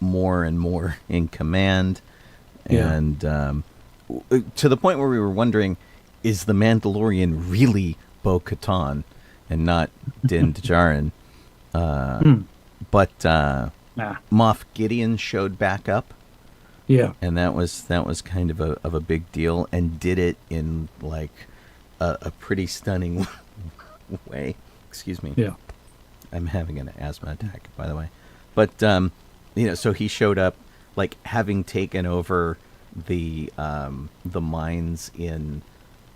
more and more in command. Yeah. And to the point where we were wondering, is the Mandalorian really Bo-Katan and not Din Djarin? But Nah. Moff Gideon showed back up, Yeah. and that was kind of a big deal, and did it in like a pretty stunning way. Excuse me. Yeah. I'm having an asthma attack, by the way. But so he showed up, like, having taken over the mines in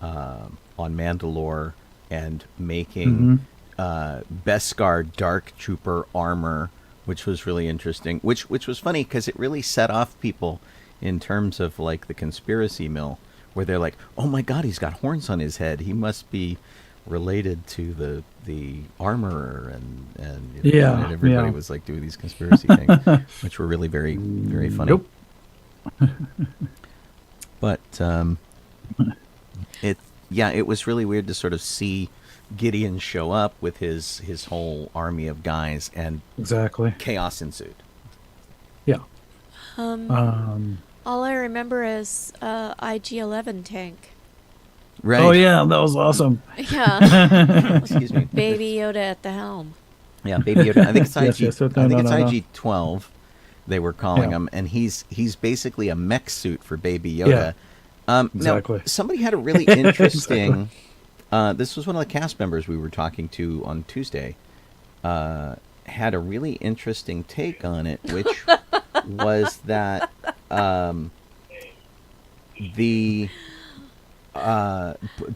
on Mandalore and making Beskar Dark Trooper armor, which was really interesting. Which was funny because it really set off people in terms of, like, the conspiracy mill, where they're like, "Oh my God, he's got horns on his head. He must be related to the armorer," and Yeah, and everybody yeah. was like doing these conspiracy things, which were really very, very funny. Nope. But it was really weird to sort of see Gideon show up with his whole army of guys, and Exactly. chaos ensued. Yeah. All I remember is IG-11 tank. Right. Oh yeah, that was awesome. Yeah. Excuse me. Baby Yoda at the helm. Yeah, Baby Yoda. I think it's Yes, IG. yes, no, I think no, it's no, no. IG-12. They were calling Yeah. him, and he's basically a mech suit for Baby Yoda. Exactly. Now, somebody had a really interesting. This was one of the cast members we were talking to on Tuesday. Had a really interesting take on it, which was that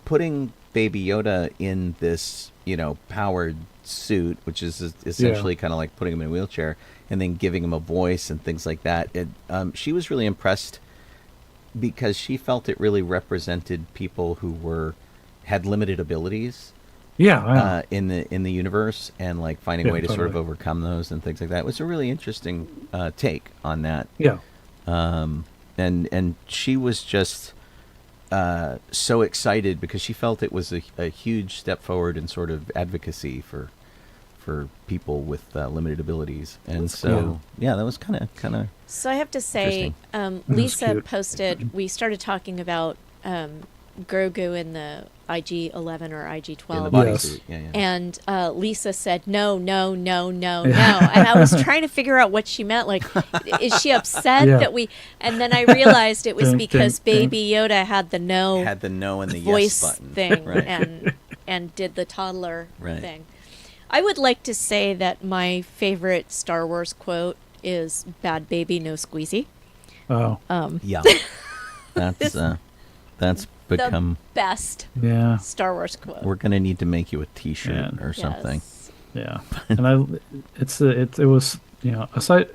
putting Baby Yoda in this, powered suit, which is essentially kind of like putting him in a wheelchair, and then giving him a voice and things like that. She was really impressed because she felt it really represented people who had limited abilities. Yeah. In the universe, and like finding a Yeah, way to sort of totally. overcome those and things like that. It was a really interesting take on that. Yeah. And she was just so excited because she felt it was a huge step forward in sort of advocacy for people with limited abilities. And so that was kind of So I have to say, Lisa cute. posted, we started talking about Grogu in the IG-11 or in the IG-12. bodysuit. Yes. Yeah. And Lisa said, no. And I was trying to figure out what she meant. Like, is she upset Yeah. that we... And then I realized it was Dun, because dun, dun. Baby Yoda had the no, Had the no and the voice yes button. thing Right. and did the toddler Right. thing. I would like to say that my favorite Star Wars quote is "Bad baby, no squeezy." Oh. Yeah. That's become. The best Yeah. Star Wars quote. We're gonna need to make you a T-shirt Yeah. or something. Yes. Yeah. And it was aside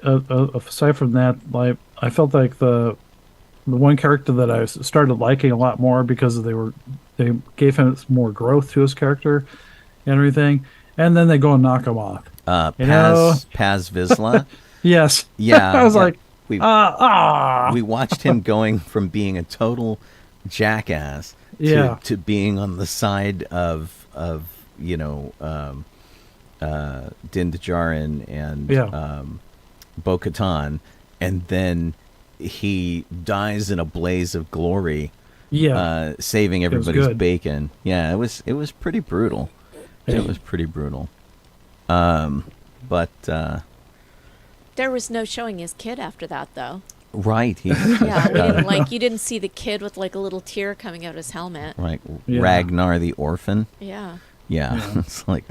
from that, like, I felt like the one character that I started liking a lot more because they gave him more growth to his character and everything, and then they go and knock him off. You know? Paz Vizsla. Yes. Yeah, I was yeah. like, We ah. we watched him going from being a total jackass Yeah. to being on the side of Din Djarin and Yeah. Bo-Katan, and then he dies in a blaze of glory, Yeah. saving was everybody's good. bacon. Yeah, it was pretty brutal. It was pretty brutal. But There was no showing his kid after that, though. right, he Yeah, we didn't you didn't see the kid with like a little tear coming out his helmet. right Yeah. Ragnar the orphan. Yeah. Yeah, it's like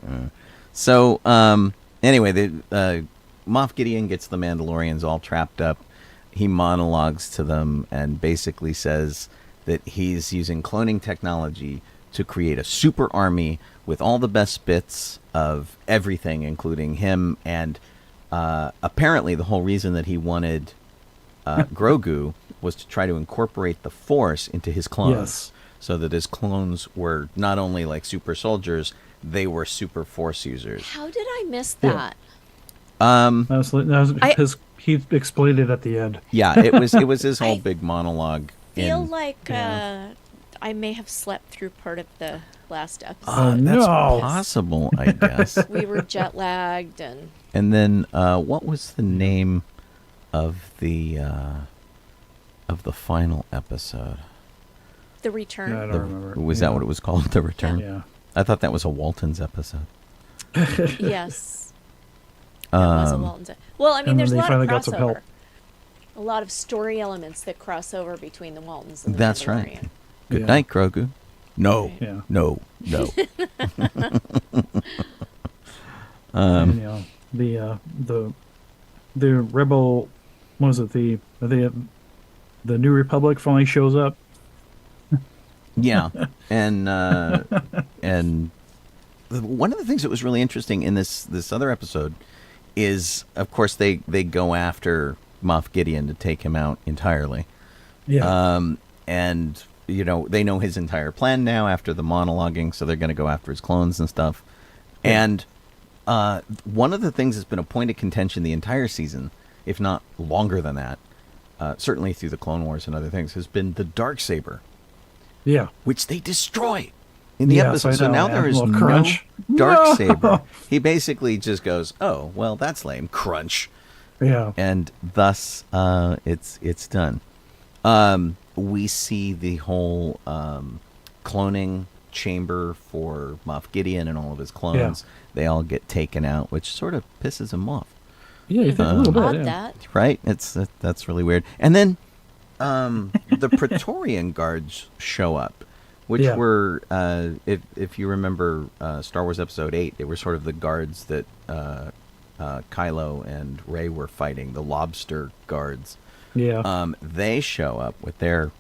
So, anyway, the Moff Gideon gets the Mandalorians all trapped up. He monologues to them and basically says that he's using cloning technology to create a super army with all the best bits of everything, including him. And apparently the whole reason that he wanted Grogu was to try to incorporate the Force into his clones. Yes. So that his clones were not only like super soldiers, they were super Force users. How did I miss Yeah. that? That was because he explained it at the end. Yeah, it was his whole big monologue. Feel in- like I may have slept through part of the last episode. Oh, That's no. possible, I guess. We were jet lagged and And then, what was the name of the final episode? the return. Yeah, I don't remember. Was that what it was called? The Return? Yeah. I thought that was a Walton's episode. Yes. That was a Walton's. Well, I mean, and there's a then they lot finally of got some help. crossover. A lot of story elements that cross over between the Waltons and the That's Mandalorian. right. Good Yeah. night, Grogu. No, Yeah. no. And, you know, the rebel, what was it? The New Republic finally shows up. Yeah, and one of the things that was really interesting in this other episode is, of course, they go after Moff Gideon to take him out entirely. Yeah. And you know, they know his entire plan now after the monologuing, so they're going to go after his clones and stuff. Yeah. And one of the things that's been a point of contention the entire season, if not longer than that, certainly through the Clone Wars and other things, has been the Darksaber, Yeah. which they destroy in the Yes, episode. I So know, now man. there is Little no crunch. Darksaber. No. He basically just goes, "Oh, well, that's lame." Crunch. Yeah. And thus it's done. We see the whole cloning chamber for Moff Gideon and all of his clones. They all get taken out, which sort of pisses him off, Yeah, you think a little Odd bit. Yeah. that. right? That's really weird. And then the Praetorian guards show up, which Yeah. were, if you remember Star Wars Episode 8, they were sort of the guards that Kylo and Rey were fighting, the lobster guards. Yeah. They show up with their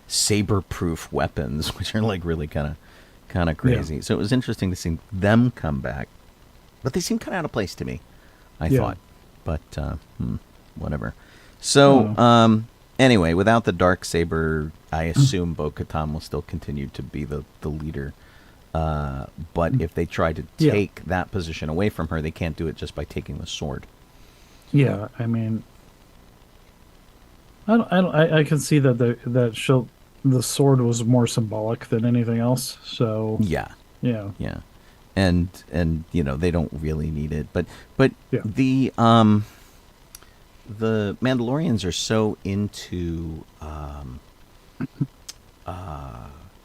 saber-proof weapons, which are like really kind of crazy. Yeah. So it was interesting to see them come back, but they seem kind of out of place to me. I Yeah. thought, but whatever. So anyway, without the Darksaber, I assume Bo-Katan will still continue to be the leader. But if they try to Yeah. take that position away from her, they can't do it just by taking the sword. Yeah, I mean, I can see that the sword was more symbolic than anything else. So Yeah. yeah, Yeah, and you know, they don't really need it, but Yeah. the Mandalorians are so into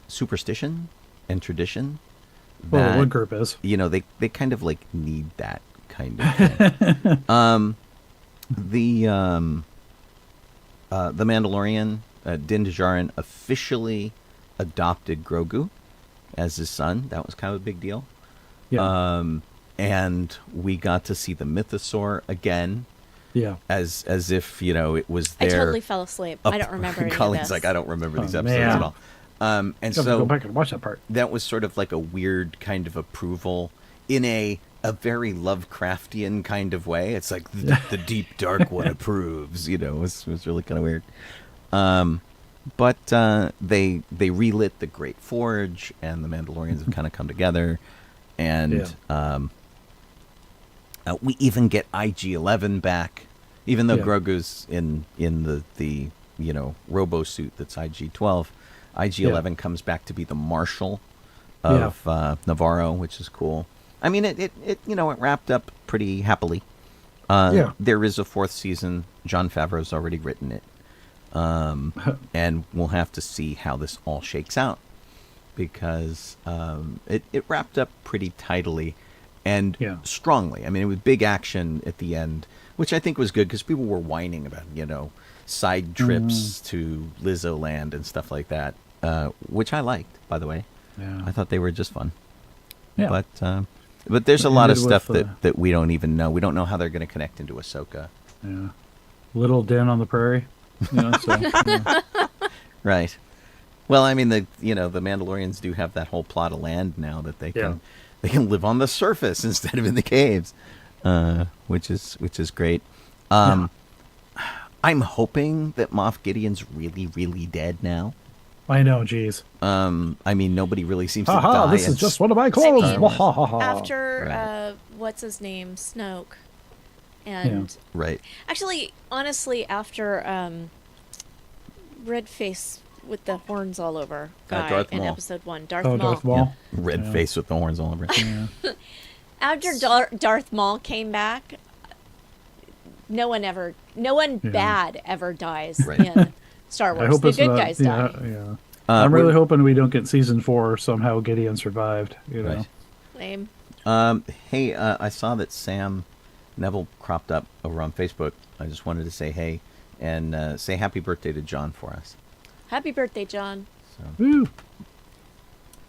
superstition and tradition well, that one group is. you know, they kind of like need that kind of thing. The Mandalorian, Din Djarin, officially adopted Grogu as his son. That was kind of a big deal. Yeah, And we got to see the Mythosaur again, yeah. as if, you know, it was I there. totally fell asleep. I don't remember any of Colleen's this. like, I don't remember these Oh, episodes man. at all. And You have to so go back and watch that part. that was sort of like a weird kind of approval in a very Lovecraftian kind of way. It's like the deep dark one approves, you know. It was really kind of weird. But they relit the Great Forge, and the Mandalorians have kind of come together, and we even get IG-11 back, even though Yeah. Grogu's in the you know, robo suit that's IG-12. IG-11 comes back to be the Marshal of Navarro, which is cool. I mean, it you know, it wrapped up pretty happily. There is a fourth season. Jon Favreau's already written it. And we'll have to see how this all shakes out, because it wrapped up pretty tidily and strongly. I mean, it was big action at the end, which I think was good, because people were whining about, you know, side trips to Lizzo Land and stuff like that, which I liked, by the way. Yeah. I thought they were just fun. Yeah. But But there's a lot of Ended stuff with, that we don't even know. We don't know how they're going to connect into Ahsoka. Yeah. Little Den on the Prairie. Yeah. Right. Well, I mean, the Mandalorians do have that whole plot of land now that they can live on the surface instead of in the caves, which is great. I'm hoping that Moff Gideon's really, really dead now. I know, geez. I mean, nobody really seems to die. This is just one of my clothes. After what's his name, Snoke, and right. Actually, honestly, after Red Face with the horns all over guy Darth in Maul. Episode 1, Darth Oh, Maul. Darth Maul. Red face with the horns all over it. Yeah. After Darth Maul came back, no one bad ever dies in Star I Wars. hope The it's good not, guys die. Yeah. I'm really hoping we don't get season 4. Somehow Gideon survived. You know. Lame. Hey, I saw that Sam Neville cropped up over on Facebook. I just wanted to say hey and say happy birthday to John for us. Happy birthday, John. So Woo.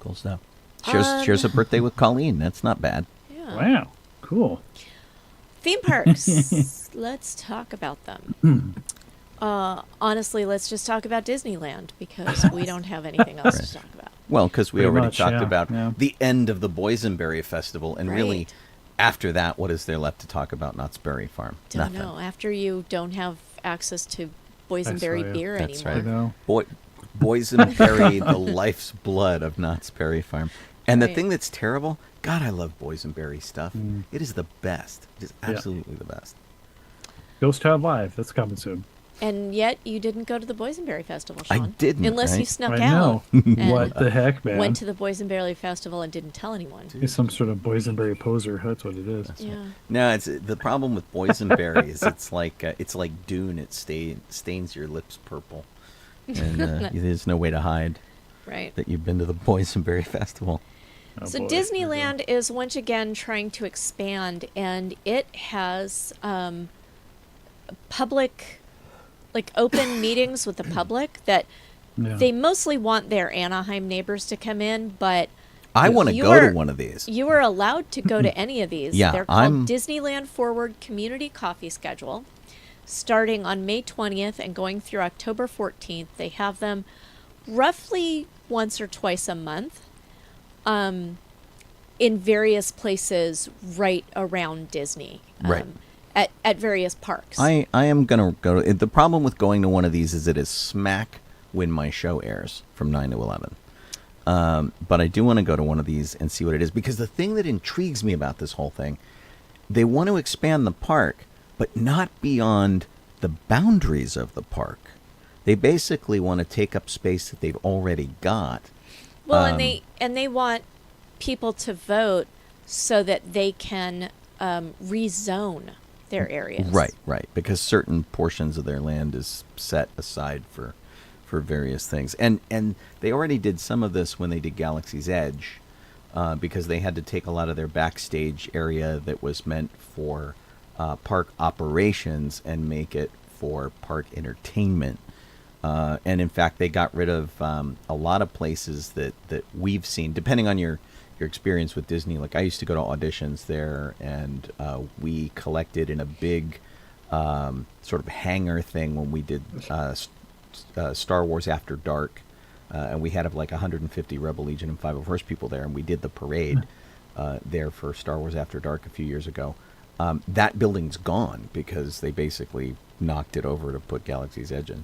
cool stuff. Shares a birthday with Colleen. That's not bad. Yeah. Wow. Cool. Theme parks. Let's talk about them. Honestly, let's just talk about Disneyland because we don't have anything else to talk about. Well, because we Pretty already much, talked yeah, about yeah. the end of the Boysenberry Festival, and really, Right. after that, what is there left to talk about Knott's Berry Farm? Don't Nothing. know. After you don't have access to boysenberry right. beer That's anymore. I know. Boysenberry, the life's blood of Knott's Berry Farm. And the Right. thing that's terrible, God, I love boysenberry stuff. It is the best. It is absolutely the best. Ghost Town Live. That's coming soon. And yet you didn't go to the Boysenberry Festival, I Sean. didn't, Unless you right? snuck I out. know. and What the heck, man? Went to the Boysenberry Festival and didn't tell anyone. He's some sort of boysenberry poser. That's what it is. Yeah. No, it's the problem with boysenberry is it's like Dune. It stains your lips purple, and there's no way to hide Right. that you've been to the Boysenberry Festival. Oh, So boy. Disneyland is once again trying to expand, and it has public, like open meetings with the public that Yeah. they mostly want their Anaheim neighbors to come in, but I want to You go are- to one of these. you are allowed to go to any of these. Yeah, They're called I'm- Disneyland Forward Community Coffee Schedule. Starting on May 20th and going through October 14th. They have them roughly once or twice a month in various places right around Disney. Right. At various parks. I am going to go. The problem with going to one of these is it is smack when my show airs from 9 to 11. But I do want to go to one of these and see what it is. Because the thing that intrigues me about this whole thing, they want to expand the park, but not beyond the boundaries of the park. They basically want to take up space that they've already got. Well, and they want people to vote so that they can rezone their areas. Right. Because certain portions of their land is set aside for various things. And they already did some of this when they did Galaxy's Edge, because they had to take a lot of their backstage area that was meant for park operations and make it for park entertainment. And in fact, they got rid of a lot of places that we've seen, depending on your experience with Disney. Like I used to go to auditions there, and we collected in a big sort of hangar thing when we did Star Wars After Dark. And we had like 150 Rebel Legion and 501st people there, and we did the parade there for Star Wars After Dark a few years ago. That building's gone because they basically knocked it over to put Galaxy's Edge in.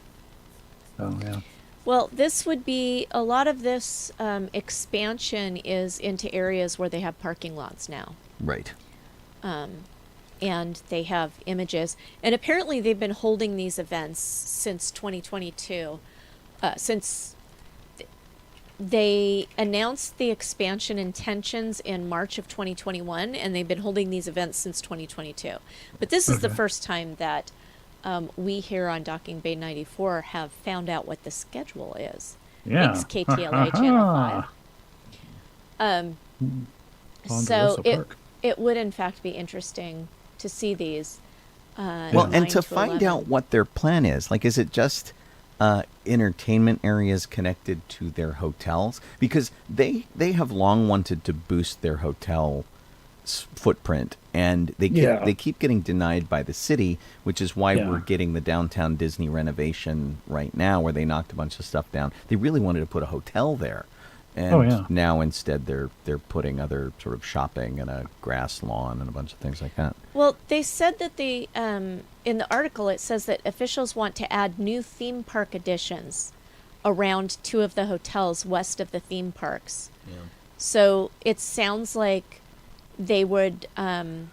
Oh, yeah. Well, this would be a lot of this expansion is into areas where they have parking lots now. Right. And they have images. And apparently they've been holding these events since 2022. Since they announced the expansion intentions in March of 2021, and they've been holding these events since 2022. But this is the first time that we here on Docking Bay 94 have found out what the schedule is. Yeah. Thanks, KTLA Channel 5. So it would in fact be interesting to see these. Well, and to find out what their plan is. Like, is it just entertainment areas connected to their hotels? Because they have long wanted to boost their hotel footprint, and they keep getting denied by the city, which is why we're getting the downtown Disney renovation right now, where they knocked a bunch of stuff down. They really wanted to put a hotel there, and now instead they're putting other sort of shopping and a grass lawn and a bunch of things like that. Well, they said that in the article it says that officials want to add new theme park additions around 2 of the hotels west of the theme parks. Yeah. So it sounds like they would, they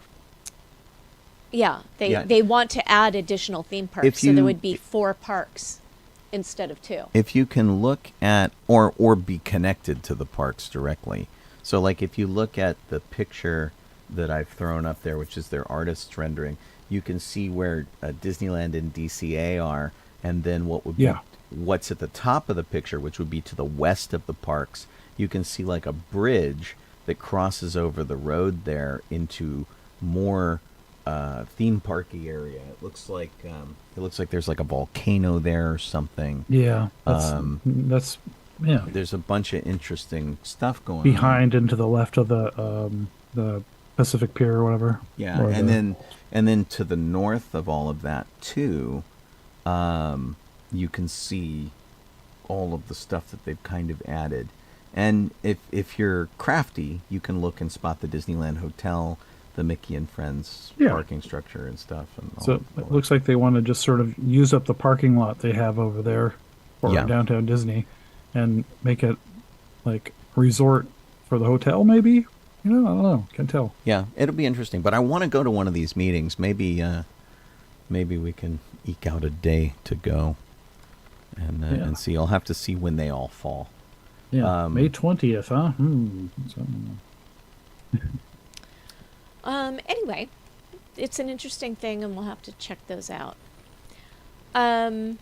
want to add additional theme parks. So there would be 4 parks instead of 2. If you can look at, or be connected to the parks directly. So like if you look at the picture that I've thrown up there, which is their artist's rendering, you can see where Disneyland and DCA are, and then what would be what's at the top of the picture, which would be to the west of the parks. You can see like a bridge that crosses over the road there into more theme parky area. It looks like there's like a volcano there or something. Yeah, that's There's a bunch of interesting stuff going behind and to the left of the Pacific Pier or whatever. Yeah, and then to the north of all of that too, you can see all of the stuff that they've kind of added. And if you're crafty, you can look and spot the Disneyland Hotel, the Mickey and Friends parking structure and stuff. And so it looks like they want to just sort of use up the parking lot they have over there for downtown Disney and make it like resort for the hotel, maybe? I don't know. Can't tell. Yeah, it'll be interesting. But I want to go to one of these meetings. Maybe we can eke out a day to go and see. I'll have to see when they all fall. Yeah, May 20th, huh? Anyway, it's an interesting thing, and we'll have to check those out. The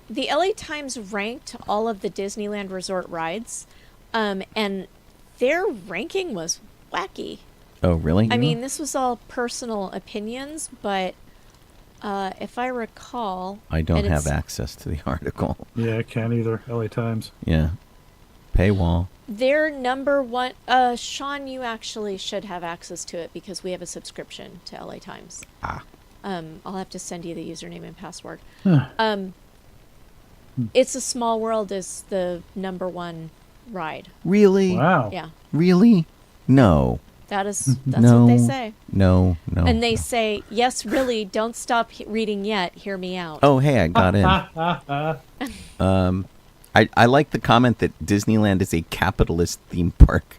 LA Times ranked all of the Disneyland Resort rides, and their ranking was wacky. Oh, really? I mean, this was all personal opinions, but if I recall... I don't have access to the article. Yeah, I can't either. LA Times. Yeah. Paywall. Their number one... Sean, you actually should have access to it because we have a subscription to LA Times. I'll have to send you the username and password. It's a Small World is the number 1 ride. Really? Wow. Yeah. Really? No. That's what they say. No. And they say, yes, really, don't stop reading yet. Hear me out. Oh, hey, I got in. I like the comment that Disneyland is a capitalist theme park.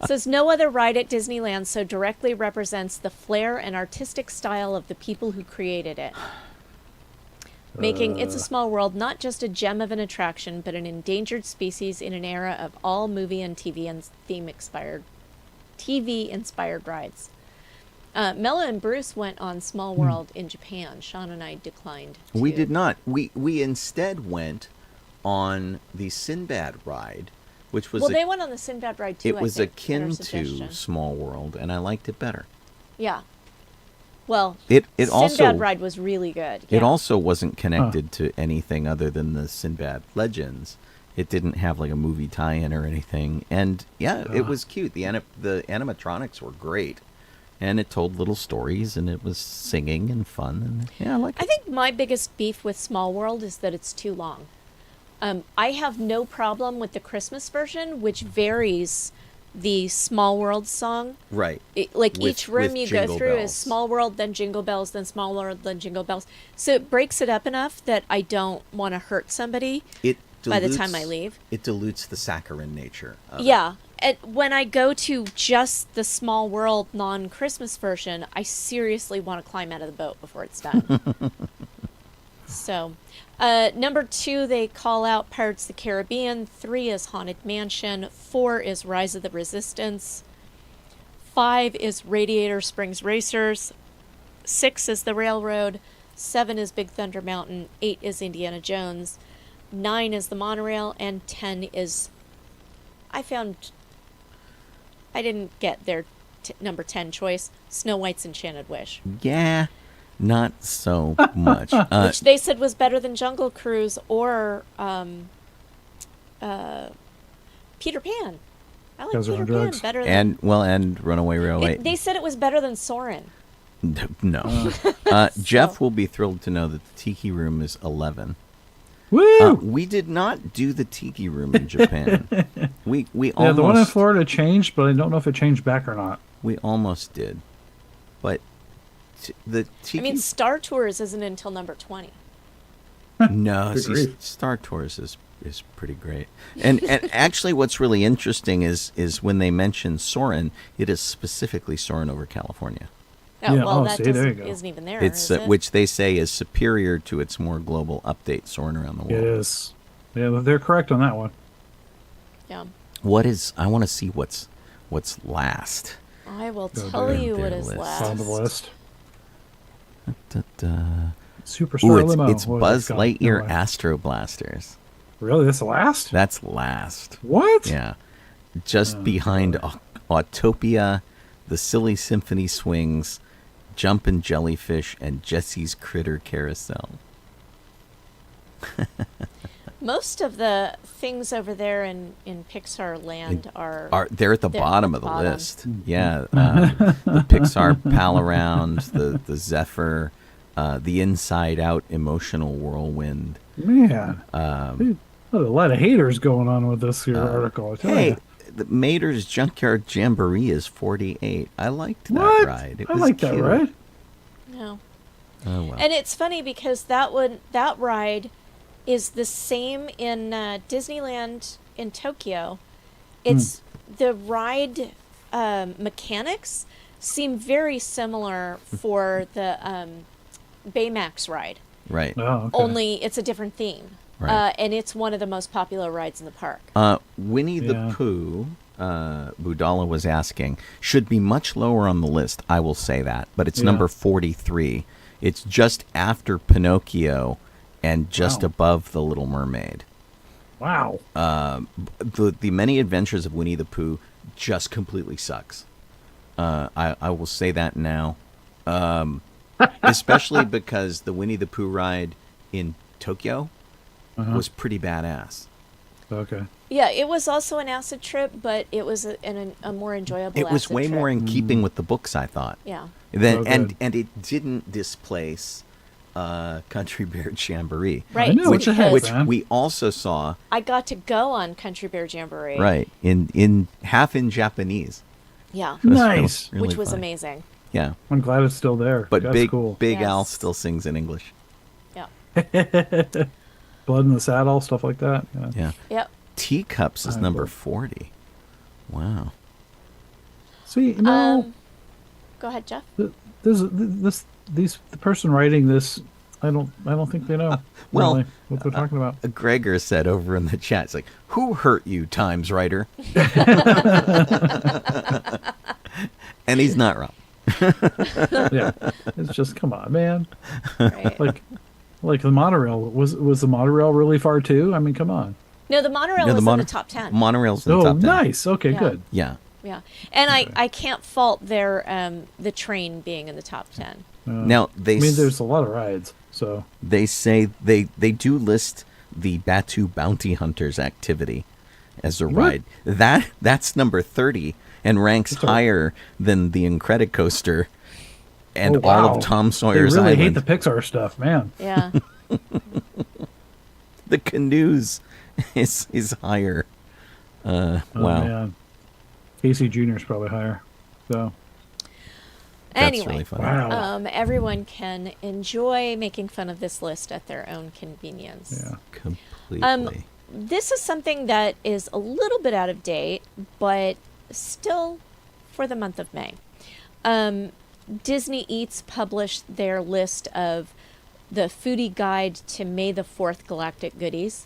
Says no other ride at Disneyland so directly represents the flair and artistic style of the people who created it. Making It's a Small World not just a gem of an attraction, but an endangered species in an era of all movie and TV-inspired rides. Mela and Bruce went on Small World in Japan. Sean and I declined. We did not. We instead went on the Sinbad ride, which was... Well, they went on the Sinbad ride too, It was I think, akin to Small World, and I liked it better. Yeah. Well, it Sinbad also ride was really good. It also wasn't connected to anything other than the Sinbad Legends. It didn't have like a movie tie-in or anything. And it was cute. The animatronics were great. And it told little stories, and it was singing and fun. And I like it. I think my biggest beef with Small World is that it's too long. I have no problem with the Christmas version, which varies the Small World song. Right. Each room you go through is Small World, then Jingle Bells, then Small World, then Jingle Bells. So it breaks it up enough that I don't want to hurt somebody by the time I leave. It dilutes the saccharine nature of it. And when I go to just the Small World non-Christmas version, I seriously want to climb out of the boat before it's done. So, number 2, they call out Pirates of the Caribbean. 3 is Haunted Mansion. 4 is Rise of the Resistance. 5 is Radiator Springs Racers. 6 is The Railroad. 7 is Big Thunder Mountain. 8 is Indiana Jones. 9 is the Monorail. And 10 is... I didn't get their number 10 choice. Snow White's Enchanted Wish. Yeah, not so much. Which they said was better than Jungle Cruise or Peter Pan. I like Guys are Peter on Pan drugs. better than... And Runaway Railway. They said it was better than Soren. No. Jeff will be thrilled to know that the Tiki Room is 11. Woo! We did not do the Tiki Room in Japan. We Yeah, almost the one in Florida changed, but I don't know if it changed back or not. we almost did, but the Tiki. I mean, Star Tours isn't until number 20. No, Good see, grief. Star Tours is pretty great. And actually, what's really interesting is when they mention Soarin', it is specifically Soarin' over California. Oh, Yeah, well, oh, that see, there you go. isn't even there, It's is it? which they say is superior to its more global update, Soarin' Around the World. It is. Yeah, they're correct on that one. Yeah. What is? I want to see what's last. I will Go tell down you what their is list. last. On the list. Da-da. Superstar Ooh, Limo. it's What Buzz is it called? Lightyear Anyway. Astro Blasters. Really? That's the last? That's last. What? Yeah. Just behind Autopia, The Silly Symphony Swings, Jumpin' Jellyfish, and Jesse's Critter Carousel. Most of the things over there in Pixar land are They're at the They're bottom at of the the bottom. list. Yeah. The Pixar Pal Around, the Zephyr, the Inside Out Emotional Whirlwind. Man. Dude, a lot of haters going on with this here article. I tell Hey, ya. the Mater's Junkyard Jamboree is 48. I liked that What? ride. It I was like that cute. ride. no. Oh, well. And it's funny because that ride is the same in Disneyland in Tokyo. It's the ride mechanics seem very similar for the Baymax ride. Right. Oh, okay. Only it's a different theme. Right. And it's one of the most popular rides in the park. Winnie the Yeah. Pooh, Budala was asking, should be much lower on the list. I will say that, but it's Yeah. number 43. It's just after Pinocchio and just Wow. above The Little Mermaid. Wow. The Many Adventures of Winnie the Pooh just completely sucks. I will say that now. Especially because the Winnie the Pooh ride in Tokyo was pretty badass. Okay. Yeah, it was also an acid trip, but it was a more enjoyable It was acid way trip. more in keeping with the books, I thought. Yeah. Then Oh, and good. and it didn't displace Country Bear Jamboree, Right. I know, which what the heck, which man? we also saw I got to go on Country Bear Jamboree. right in half in Japanese. Yeah. It was Nice. really Which was funny. amazing. Yeah, I'm glad it's still there. but That's Big cool. Big Al Yes. still sings in English. Yeah. Blood in the Saddle, stuff like that. Yeah. Yeah, Yep. Teacups is I number love- 40. Wow. See, you know, Go ahead, Jeff. the person writing this, I don't think they know well, really what they're talking about. Gregor said over in the chat, it's like, who hurt you, Times Writer? And he's not wrong. Yeah, it's just come on, man. Right. Like the monorail was the monorail really far too? I mean, come on. No, the monorail No, was the in the top 10. Monorail's in the Oh, top 10. nice. Okay, Yeah. good. Yeah. Yeah. And I can't fault their the train being in the top 10. Now I mean, there's a lot of rides, so they say they do list the Batu Bounty Hunters activity as a ride. That's number 30 and ranks higher than the Incredicoaster and oh, all wow. of Tom They Sawyer's really Island. hate the Pixar stuff, man. Yeah. The canoes is higher. Oh, Wow. man. Casey Jr. is probably higher. So That's Anyway, really funny. wow. everyone can enjoy making fun of this list at their own convenience. Yeah. Completely. This is something that is a little bit out of date, but still for the month of May. Disney Eats published their list of the foodie guide to May the 4th galactic goodies.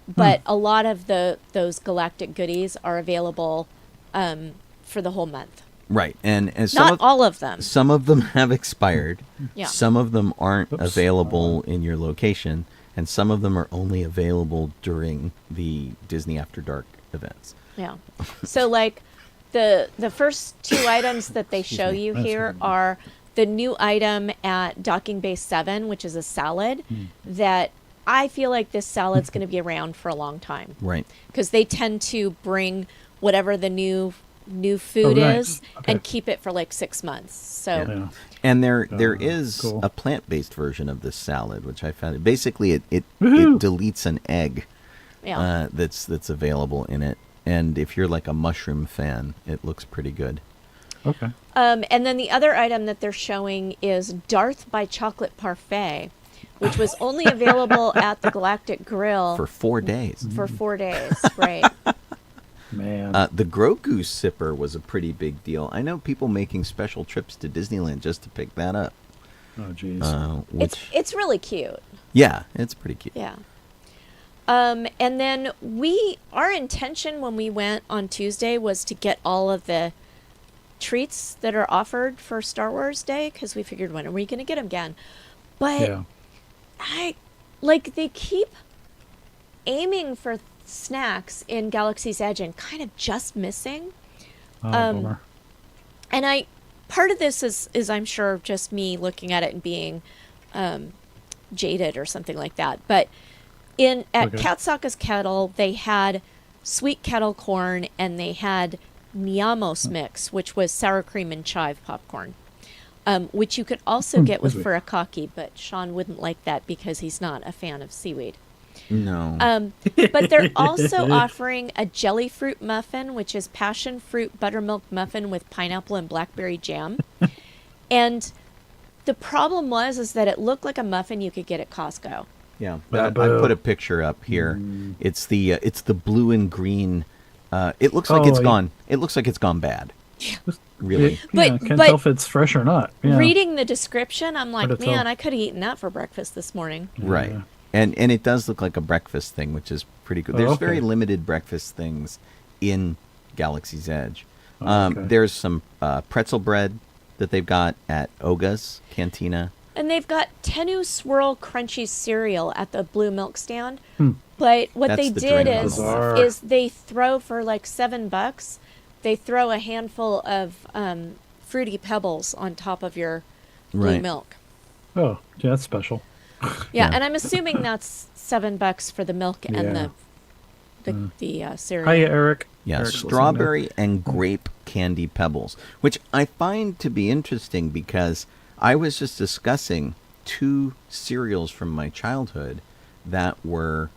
But a lot of those galactic goodies are available for the whole month. Right. And Not all of them. some of them have expired. Yeah. Some of them aren't Oops. available in your location, and some of them are only available during the Disney After Dark events. Yeah. So like the first two items that they show me. you That's here right. are the new item at Docking Bay 7, which is a salad that I feel like this salad's going to be around for a long time Right. because they tend to bring whatever the new food nice. is Okay. and keep it for like 6 months. So Yeah. And there is cool. a plant-based version of this salad, which I found. Basically, it Woohoo! deletes an egg yeah. that's available in it. And if you're like a mushroom fan, it looks pretty good. Okay. And then the other item that they're showing is Darth by Chocolate Parfait, which was only available at the Galactic Grill For 4 days. for 4 days. Right. Man. The Grogu sipper was a pretty big deal. I know people making special trips to Disneyland just to pick that up. Oh, jeez. It's really cute. Yeah, it's pretty cute. Yeah. And then our intention when we went on Tuesday was to get all of the treats that are offered for Star Wars Day, because we figured, when are we going to get them again? But they keep aiming for snacks in Galaxy's Edge and kind of just missing. Bummer. And part of this is I'm sure just me looking at it and being jaded or something like that. But at Katsaka's Kettle, they had sweet kettle corn and they had Niamos mix, which was sour cream and chive popcorn, which you could also get with furikake, but Sean wouldn't like that because he's not a fan of seaweed. No. But they're also offering a jelly fruit muffin, which is passion fruit buttermilk muffin with pineapple and blackberry jam. And the problem is that it looked like a muffin you could get at Costco. Yeah, I put a picture up here. It's the blue and green. It looks like it's gone. It looks like it's gone bad. Really. Can't tell if it's fresh or not. Yeah. Reading the description, I'm like, Hard to tell. man, I could have eaten that for breakfast this morning. Right. Yeah. And it does look like a breakfast thing, which is pretty good. There's okay. very limited breakfast things in Galaxy's Edge. Okay. There's some pretzel bread that they've got at Oga's Cantina. And they've got Tenu Swirl Crunchy cereal at the blue milk stand. But what That's they the did drink. Bizarre. is they throw for like $7, they throw a handful of Fruity Pebbles on top of your blue Right. milk. Oh, yeah, that's special. Yeah, and I'm assuming that's $7 for the milk and the cereal. Hiya, Eric. Yeah, Eric's listening strawberry and grape candy pebbles, which I find to be interesting because I was just discussing 2 cereals from my childhood that were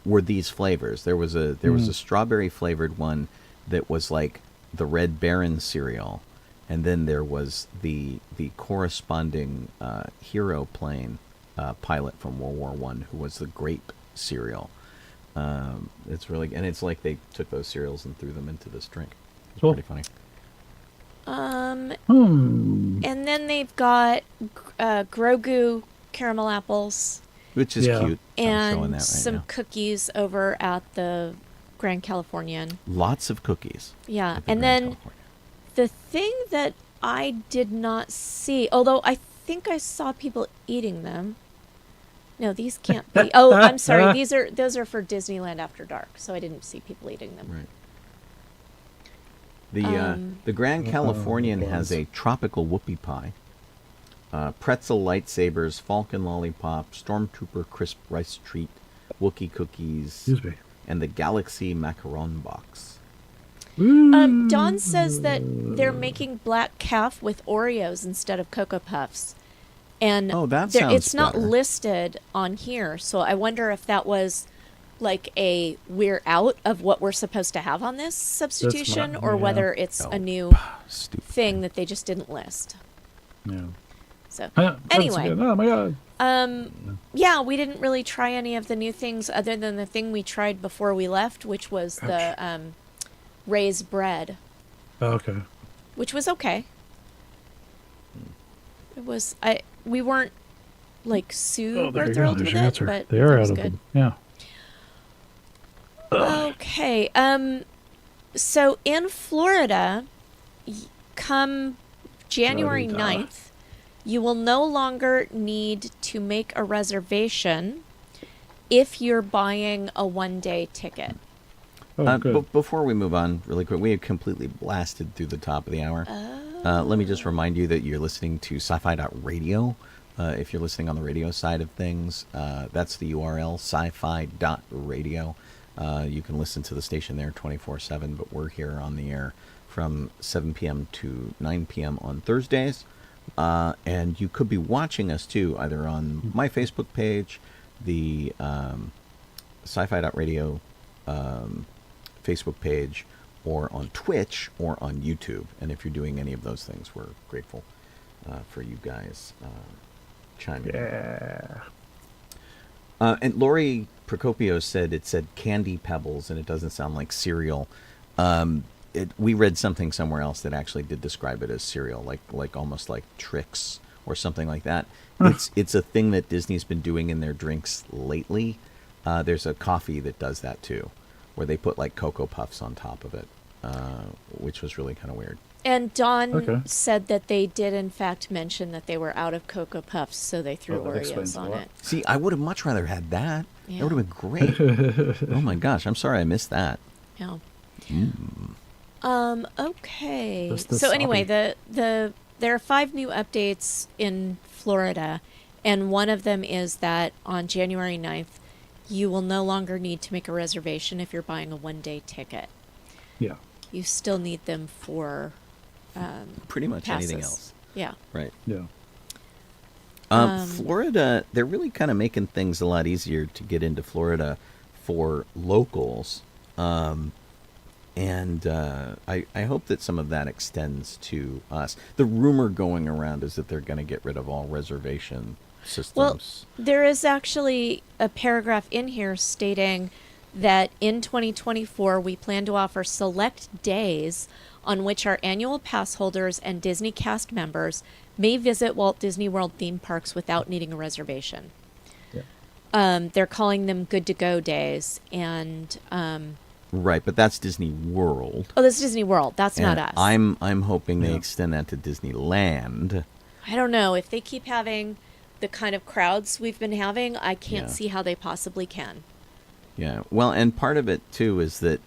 these flavors. There was a strawberry flavored one that was like the Red Baron cereal, and then there was the corresponding hero plane pilot from World War I who was the grape cereal. It's really, and it's like they took those cereals and threw them into this drink. It's Cool. pretty funny. And then they've got Grogu caramel apples Which is cute. I'm showing and that right some now. cookies over at the Grand Californian. Lots of cookies. Yeah, at the and Grand then California. the thing that I did not see, although I think I saw people eating them. No, these can't be. Oh, I'm sorry. Those are for Disneyland After Dark, so I didn't see people eating them. Right. The Grand Californian has a tropical whoopie pie, pretzel lightsabers, Falcon lollipop, Stormtrooper crisp rice treat, Wookiee cookies, Excuse me. and the Galaxy macaron box. Dawn says that they're making black calf with Oreos instead of Cocoa Puffs. And Oh, that sounds it's not better. listed on here, so I wonder if that was like we're out of what we're supposed to have on this substitution, or yeah. whether it's Oh, a new Stupid thing that they just didn't list. Yeah. So That's anyway, good. Oh my god. yeah, we didn't really try any of the new things other than the thing we tried before we left, which was the raised bread, Oh, okay. which was okay. It was we weren't like super There you go. thrilled There's with your it, answer. but They it are was out of good. them. Yeah. Okay. So in Florida, come January Florida. 9th, you will no longer need to make a reservation if you're buying a one-day ticket. Oh, good. Before we move on, really quick, we have completely blasted through the top of the hour. Let me just remind you that you're listening to sci-fi.radio. If you're listening on the radio side of things, that's the URL, sci-fi.radio. You can listen to the station there 24/7, but we're here on the air from 7 p.m. to 9 p.m. on Thursdays. And you could be watching us too, either on my Facebook page, the sci-fi.radio Facebook page, or on Twitch, or on YouTube. And if you're doing any of those things, we're grateful for you guys chiming in. Yeah. And Lori Procopio said it said Candy Pebbles, and it doesn't sound like cereal. We read something somewhere else that actually did describe it as cereal, like almost like Trix or something like that. It's a thing that Disney's been doing in their drinks lately. There's a coffee that does that too, where they put like Cocoa Puffs on top of it, which was really kind of weird. And Dawn said that they did, in fact, mention that they were out of Cocoa Puffs, so they threw Oreos on it. See, I would have much rather had that. Yeah. That would have been great. Oh my gosh, I'm sorry I missed that. Yeah. Mm. Okay. So anyway, there are 5 new updates in Florida, and one of them is that on January 9th, you will no longer need to make a reservation if you're buying a one-day ticket. Yeah. You still need them for pretty much passes. anything else. Yeah. Right. Yeah. Florida, they're really kind of making things a lot easier to get into Florida for locals. And I hope that some of that extends to us. The rumor going around is that they're going to get rid of all reservation systems. Well, there is actually a paragraph in here stating that in 2024, we plan to offer select days on which our annual pass holders and Disney cast members may visit Walt Disney World theme parks without needing a reservation. Yeah. They're calling them good to go days. And right, but that's Disney World. oh, that's Disney World. That's And not us. I'm hoping they extend that to Disneyland. I don't know. If they keep having the kind of crowds we've been having, I can't see how they possibly can. Yeah, well, and part of it, too, is that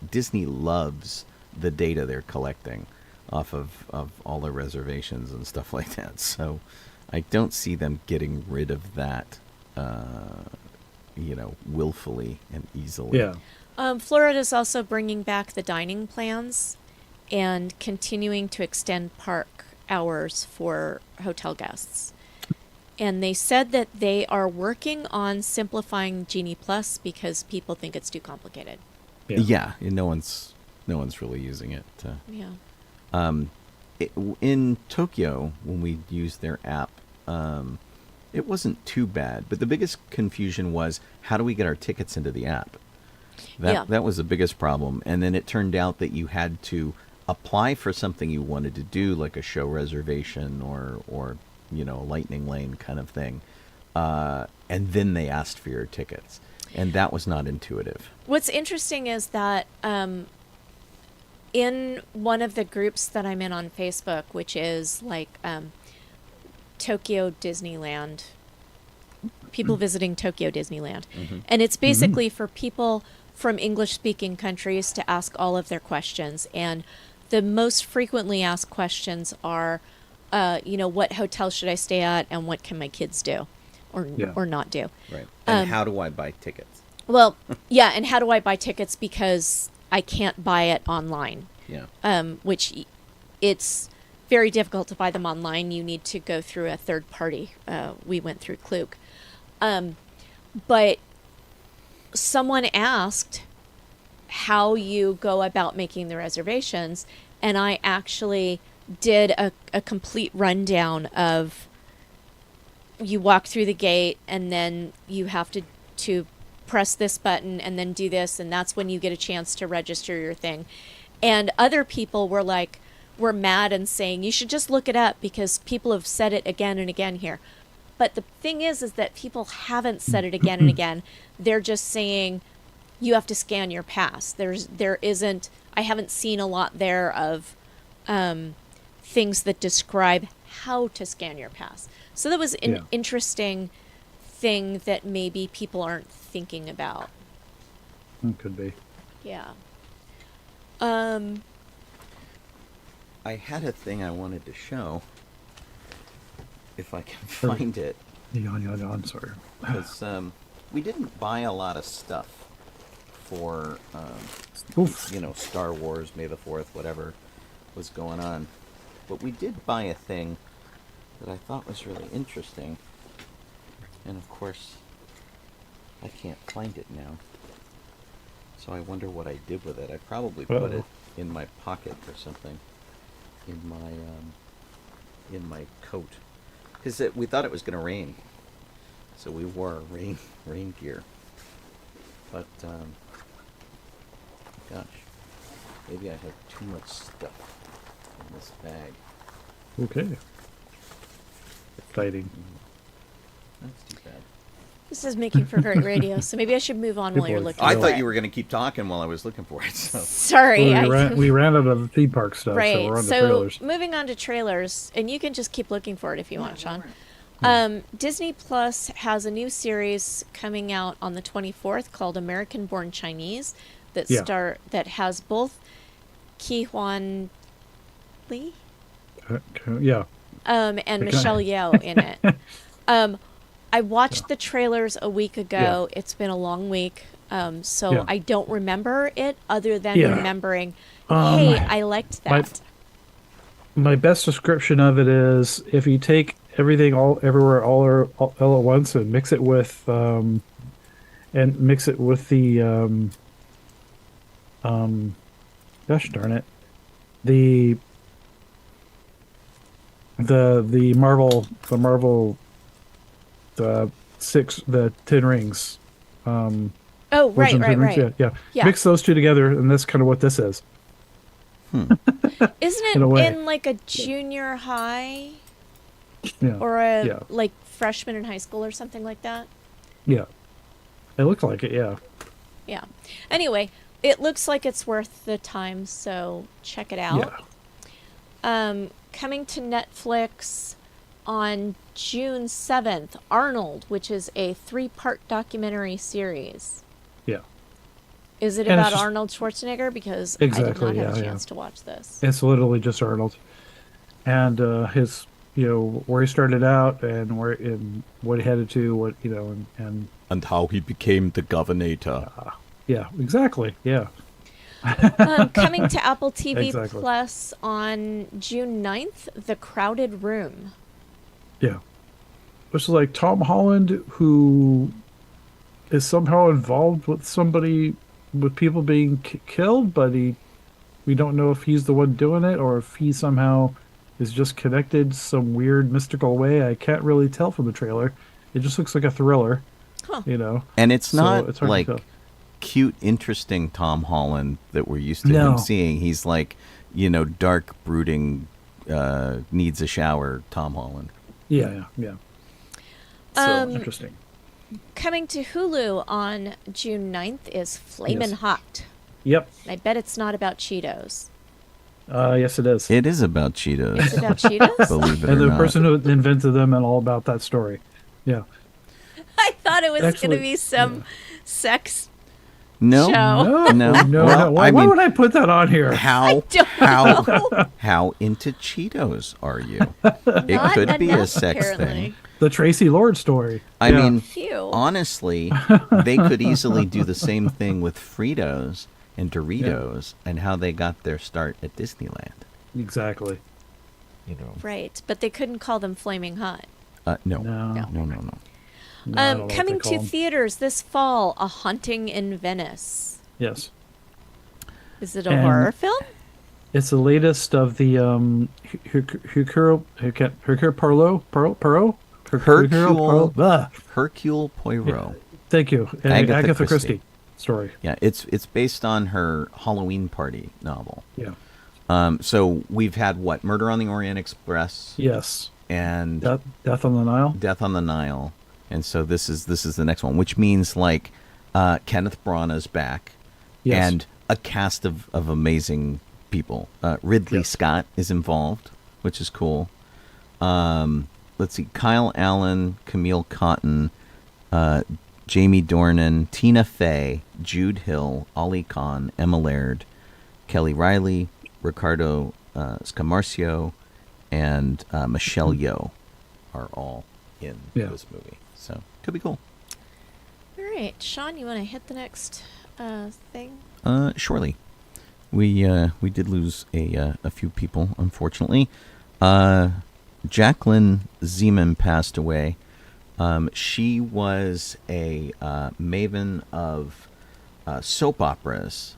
Disney loves the data they're collecting off of all the reservations and stuff like that. So I don't see them getting rid of that, willfully and easily. Yeah. Florida's also bringing back the dining plans and continuing to extend park hours for hotel guests. And they said that they are working on simplifying Genie Plus because people think it's too complicated. Yeah, no one's really using it. Yeah. In Tokyo, when we used their app, it wasn't too bad. But the biggest confusion was, how do we get our tickets into the app? That was the biggest problem. And then it turned out that you had to apply for something you wanted to do, like a show reservation or lightning lane kind of thing. And then they asked for your tickets. And that was not intuitive. What's interesting is that in one of the groups that I'm in on Facebook, which is like Tokyo Disneyland, people visiting Tokyo Disneyland. And it's basically for people from English-speaking countries to ask all of their questions. And the most frequently asked questions are, what hotel should I stay at and what can my kids do or not do? Right. And how do I buy tickets? Well, yeah, and how do I buy tickets because I can't buy it online? Yeah. Which it's very difficult to buy them online. You need to go through a third party. We went through Klook. But someone asked how you go about making the reservations, and I actually did a complete rundown of you walk through the gate and then you have to press this button and then do this, and that's when you get a chance to register your thing. And other people were mad and saying you should just look it up because people have said it again and again here. But the thing is that people haven't said it again and again. They're just saying you have to scan your pass. I haven't seen a lot there of things that describe how to scan your pass. So that was an interesting thing that maybe people aren't thinking about. It could be. Yeah. I had a thing I wanted to show. If I can find it. Yeah, sorry. Because we didn't buy a lot of stuff before, Oof. Star Wars, May the 4th, whatever was going on. But we did buy a thing that I thought was really interesting. And of course, I can't find it now. So I wonder what I did with it. I probably put it in my pocket or something. In my coat. Because we thought it was going to rain. So we wore rain gear. But, gosh. Maybe I have too much stuff in this bag. Okay. Exciting. That's too bad. This is making for great radio, so maybe I should move on while you're looking I for thought it. you were going to keep talking while I was looking for it. So. Sorry. Well, we ran out of the theme park stuff, so Right. we're on to So trailers. moving on to trailers, and you can just keep looking for it if you want, Sean. Disney Plus has a new series coming out on the 24th called American Born Chinese that that has both Ki-Hwan Lee Yeah. and Michelle Yeoh in it. I watched the trailers a week ago. Yeah. It's been a long week, so Yeah. I don't remember it other than Yeah. remembering, hey, I liked that. My best description of it is if you take everything everywhere all at once and mix it with the gosh darn it, the Marvel the 10 rings. Oh, Wars right, and right, 10 Rings, right. yeah. Mix those two together, and that's kind of what this is. Isn't it In a way. in like a junior high Yeah. or a Yeah. like freshman in high school or something like that? Yeah. It looked like it, yeah. Yeah. Anyway, it looks like it's worth the time, so check it out. Yeah. Coming to Netflix on June 7th, Arnold, which is a 3-part documentary series. Yeah. Is it And it's about just- Arnold Schwarzenegger? Because I Exactly, did not have a yeah, chance to watch this. It's literally just Arnold. And his where he started out and what he headed to, And how he became the governor. yeah, exactly. Yeah. Coming to Apple TV Exactly. Plus on June 9th, The Crowded Room. Yeah. Which is like Tom Holland, who is somehow involved with somebody, with people being killed, but we don't know if he's the one doing it or if he somehow is just connected some weird mystical way. I can't really tell from the trailer. It just looks like a thriller, Huh. And it's not it's hard to like tell. cute, interesting Tom Holland that we're used to No. him seeing. He's like, dark, brooding, needs a shower Tom Holland. Yeah. So interesting. Coming to Hulu on June 9th is Flamin' Yes. Hot. Yep. I bet it's not about Cheetos. Yes, it is. It is about Cheetos, It's about Cheetos? believe it And or the not. person who invented them and all about that story. Yeah. I thought it was going Actually, to be some sex no, show. no, No. Well, Why, I why mean, would I put that on here? how how into Cheetos are you? It Not could be a enough, sex apparently. thing. The Tracy Lord story. I Yeah. mean, Phew. honestly, they could easily do the same thing with Fritos and Doritos and how they got their start at Disneyland. Exactly. Right, but they couldn't call them Flaming Hot. No. No. No. No. I don't know what Coming they call to them. theaters this fall, A Haunting in Venice. Yes. Is it a And- horror film? It's the latest of the Hercule Hercule Poirot. Thank you. Agatha Agatha Christie. Christie story. Yeah, it's based on her Halloween Party novel. Yeah. So we've had Murder on the Orient Express Yes. and Death on the Nile. Death on the Nile, and so this is the next one, which means like Kenneth Branagh's back, Yes. and a cast of amazing people. Ridley Yes. Scott is involved, which is cool. Let's see, Kyle Allen, Camille Cotton, Jamie Dornan, Tina Fey, Jude Hill, Ollie Kahn, Emma Laird, Kelly Riley, Ricardo Scamarcio, and Michelle Yeoh are all in Yeah. this movie. So could be cool. All right, Sean, you want to hit the next thing? Surely. We did lose a few people, unfortunately. Jacqueline Zeman passed away. She was a maven of soap operas.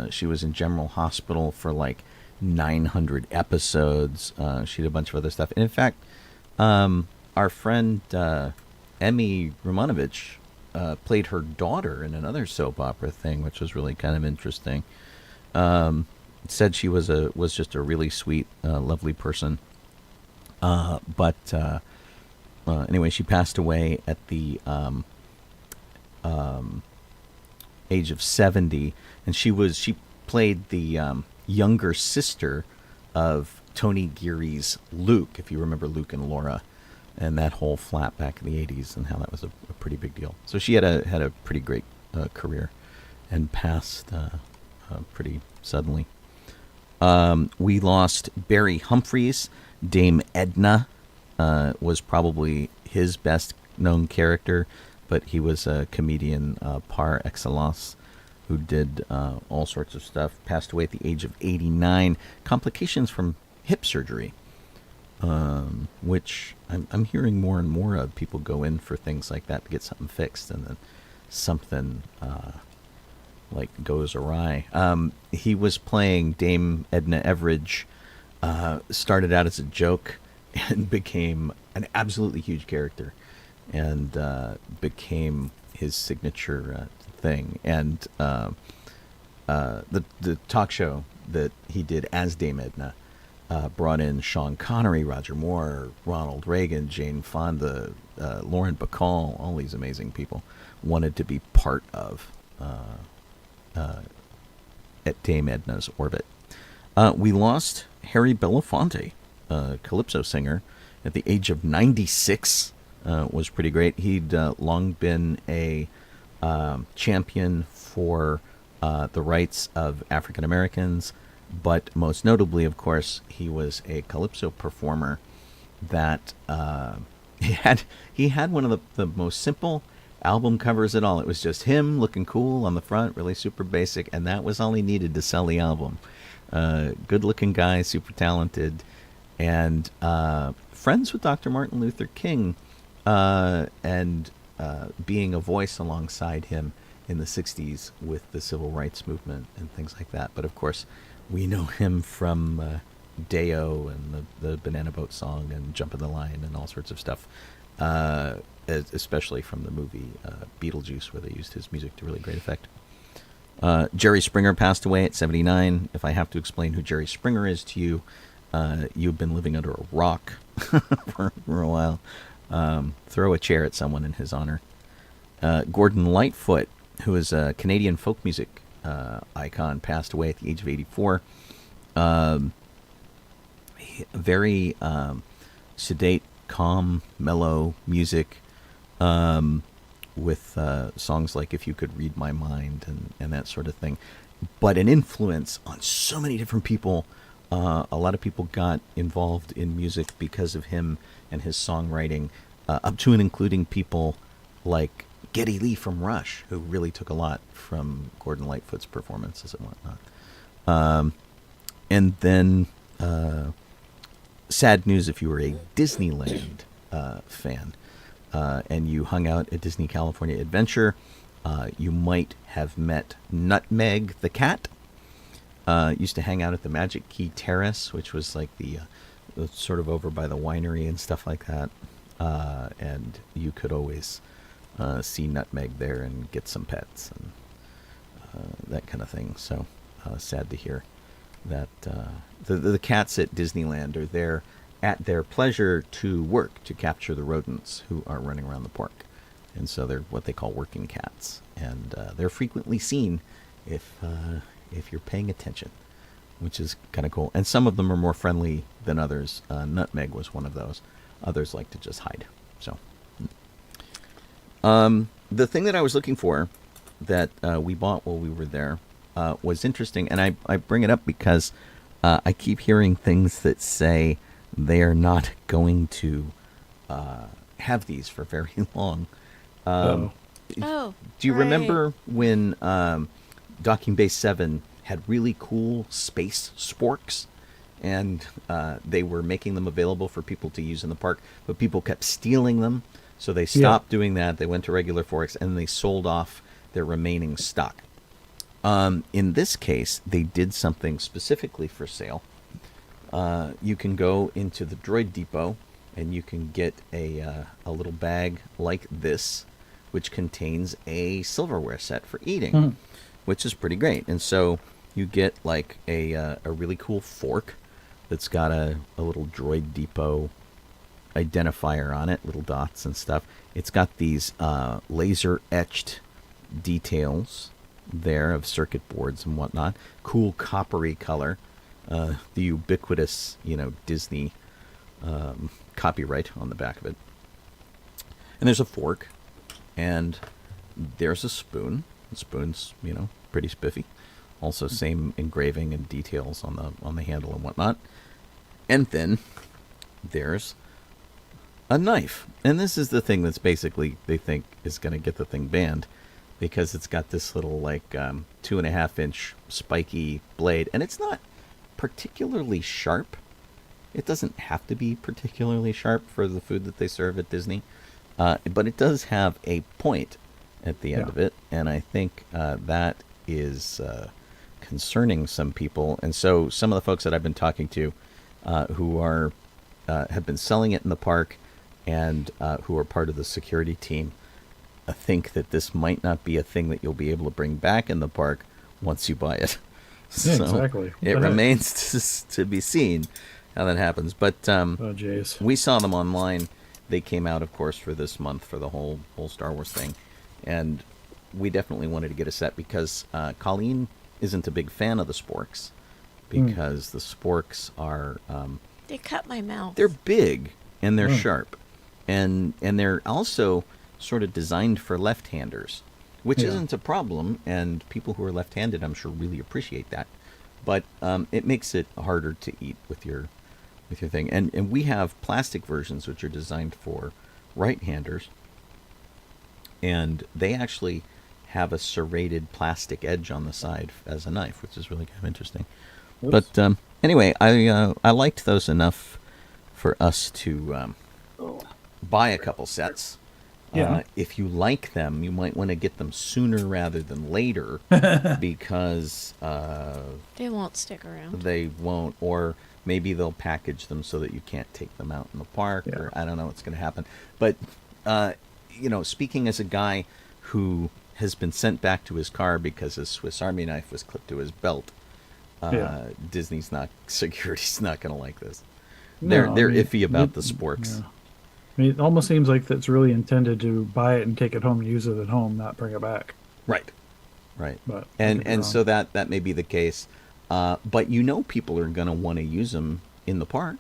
She was in General Hospital for like 900 episodes. She did a bunch of other stuff. And in fact, our friend Emmy Romanovich played her daughter in another soap opera thing, which was really kind of interesting. Said she was just a really sweet, lovely person. But anyway, she passed away at the age of 70, and she played the younger sister of Tony Geary's Luke, if you remember Luke and Laura, and that whole flap back in the 80s, and how that was a pretty big deal. So she had a pretty great career, and passed pretty suddenly. We lost Barry Humphries. Dame Edna was probably his best known character, but he was a comedian par excellence who did all sorts of stuff. Passed away at the age of 89. Complications from hip surgery, which I'm hearing more and more of. People go in for things like that to get something fixed, and then something like goes awry. He was playing Dame Edna Everage. Started out as a joke and became an absolutely huge character, and became his signature thing. And the talk show that he did as Dame Edna brought in Sean Connery, Roger Moore, Ronald Reagan, Jane Fonda, Lauren Bacall. All these amazing people wanted to be part of at Dame Edna's orbit. We lost Harry Belafonte, calypso singer, at the age of 96. Was pretty great. He'd long been a champion for the rights of African Americans, but most notably, of course, he was a calypso performer that he had one of the most simple album covers at all. It was just him looking cool on the front, really super basic, and that was all he needed to sell the album. Good looking guy, super talented, and friends with Dr. Martin Luther King, and being a voice alongside him in the 60s with the civil rights movement and things like that. But of course, we know him from Deo and the Banana Boat song and Jumpin' the Line and all sorts of stuff, especially from the movie Beetlejuice, where they used his music to really great effect. Jerry Springer passed away at 79. If I have to explain who Jerry Springer is to you, you've been living under a rock for a while. Throw a chair at someone in his honor. Gordon Lightfoot, who is a Canadian folk music icon, passed away at the age of 84. Very sedate, calm, mellow music, with songs like If You Could Read My Mind and that sort of thing. But an influence on so many different people. A lot of people got involved in music because of him and his songwriting, up to and including people like Geddy Lee from Rush, who really took a lot from Gordon Lightfoot's performances and whatnot. And then, sad news if you were a Disneyland fan, and you hung out at Disney California Adventure, you might have met Nutmeg the cat. Used to hang out at the Magic Key Terrace, which was like the sort of over by the winery and stuff like that. And you could always see Nutmeg there and get some pets and that kind of thing. So sad to hear that the cats at Disneyland are there at their pleasure to work to capture the rodents who are running around the park. And so they're what they call working cats. And they're frequently seen if you're paying attention, which is kind of cool. And some of them are more friendly than others. Nutmeg was one of those. Others like to just hide. So, the thing that I was looking for that we bought while we were there was interesting. And I bring it up because I keep hearing things that say they are not going to have these for very long. Oh, do you remember when Docking Bay 7 had really cool space sporks, and they were making them available for people to use in the park, but people kept stealing them, so they stopped doing that. They went to regular forks, and they sold off their remaining stock. In this case, they did something specifically for sale. You can go into the Droid Depot, and you can get a little bag like this, which contains a silverware set for eating, which is pretty great. And so you get like a really cool fork that's got a little Droid Depot identifier on it, little dots and stuff. It's got these laser etched details there of circuit boards and whatnot. Cool coppery color. The ubiquitous, Disney copyright on the back of it. And there's a fork, and there's a spoon. The spoon's, pretty spiffy. Also, same engraving and details on the handle and whatnot. And then there's a knife. And this is the thing that's basically they think is going to get the thing banned, because it's got this little 2.5-inch spiky blade, and it's not particularly sharp. It doesn't have to be particularly sharp for the food that they serve at Disney, but it does have a point at the end of it, and I think that is concerning some people. And so some of the folks that I've been talking to who are have been selling it in the park and who are part of the security team think that this might not be a thing that you'll be able to bring back in the park once you buy it. Yeah, So exactly. it remains to be seen how that happens. But we saw them online. They came out, of course, for this month for the whole Star Wars thing. And we definitely wanted to get a set because Colleen isn't a big fan of the sporks, because the sporks are... they cut my mouth. They're big and they're sharp. And they're also sort of designed for left-handers, which isn't a problem, and people who are left-handed, I'm sure, really appreciate that. But it makes it harder to eat with your thing. And we have plastic versions which are designed for right-handers, and they actually have a serrated plastic edge on the side as a knife, which is really kind of interesting. Oops. But anyway, I liked those enough for us to buy a couple sets. If you like them, you might want to get them sooner rather than later, because they won't stick around. They won't, or maybe they'll package them so that you can't take them out in the park, or I don't know what's going to happen. But speaking as a guy who has been sent back to his car because his Swiss Army knife was clipped to his belt, Disney's security's not going to like this. They're iffy about the sporks. Yeah. I mean, it almost seems like that's really intended to buy it and take it home and use it at home, not bring it back. Right. But and so that may be the case. But people are going to want to use them in the park.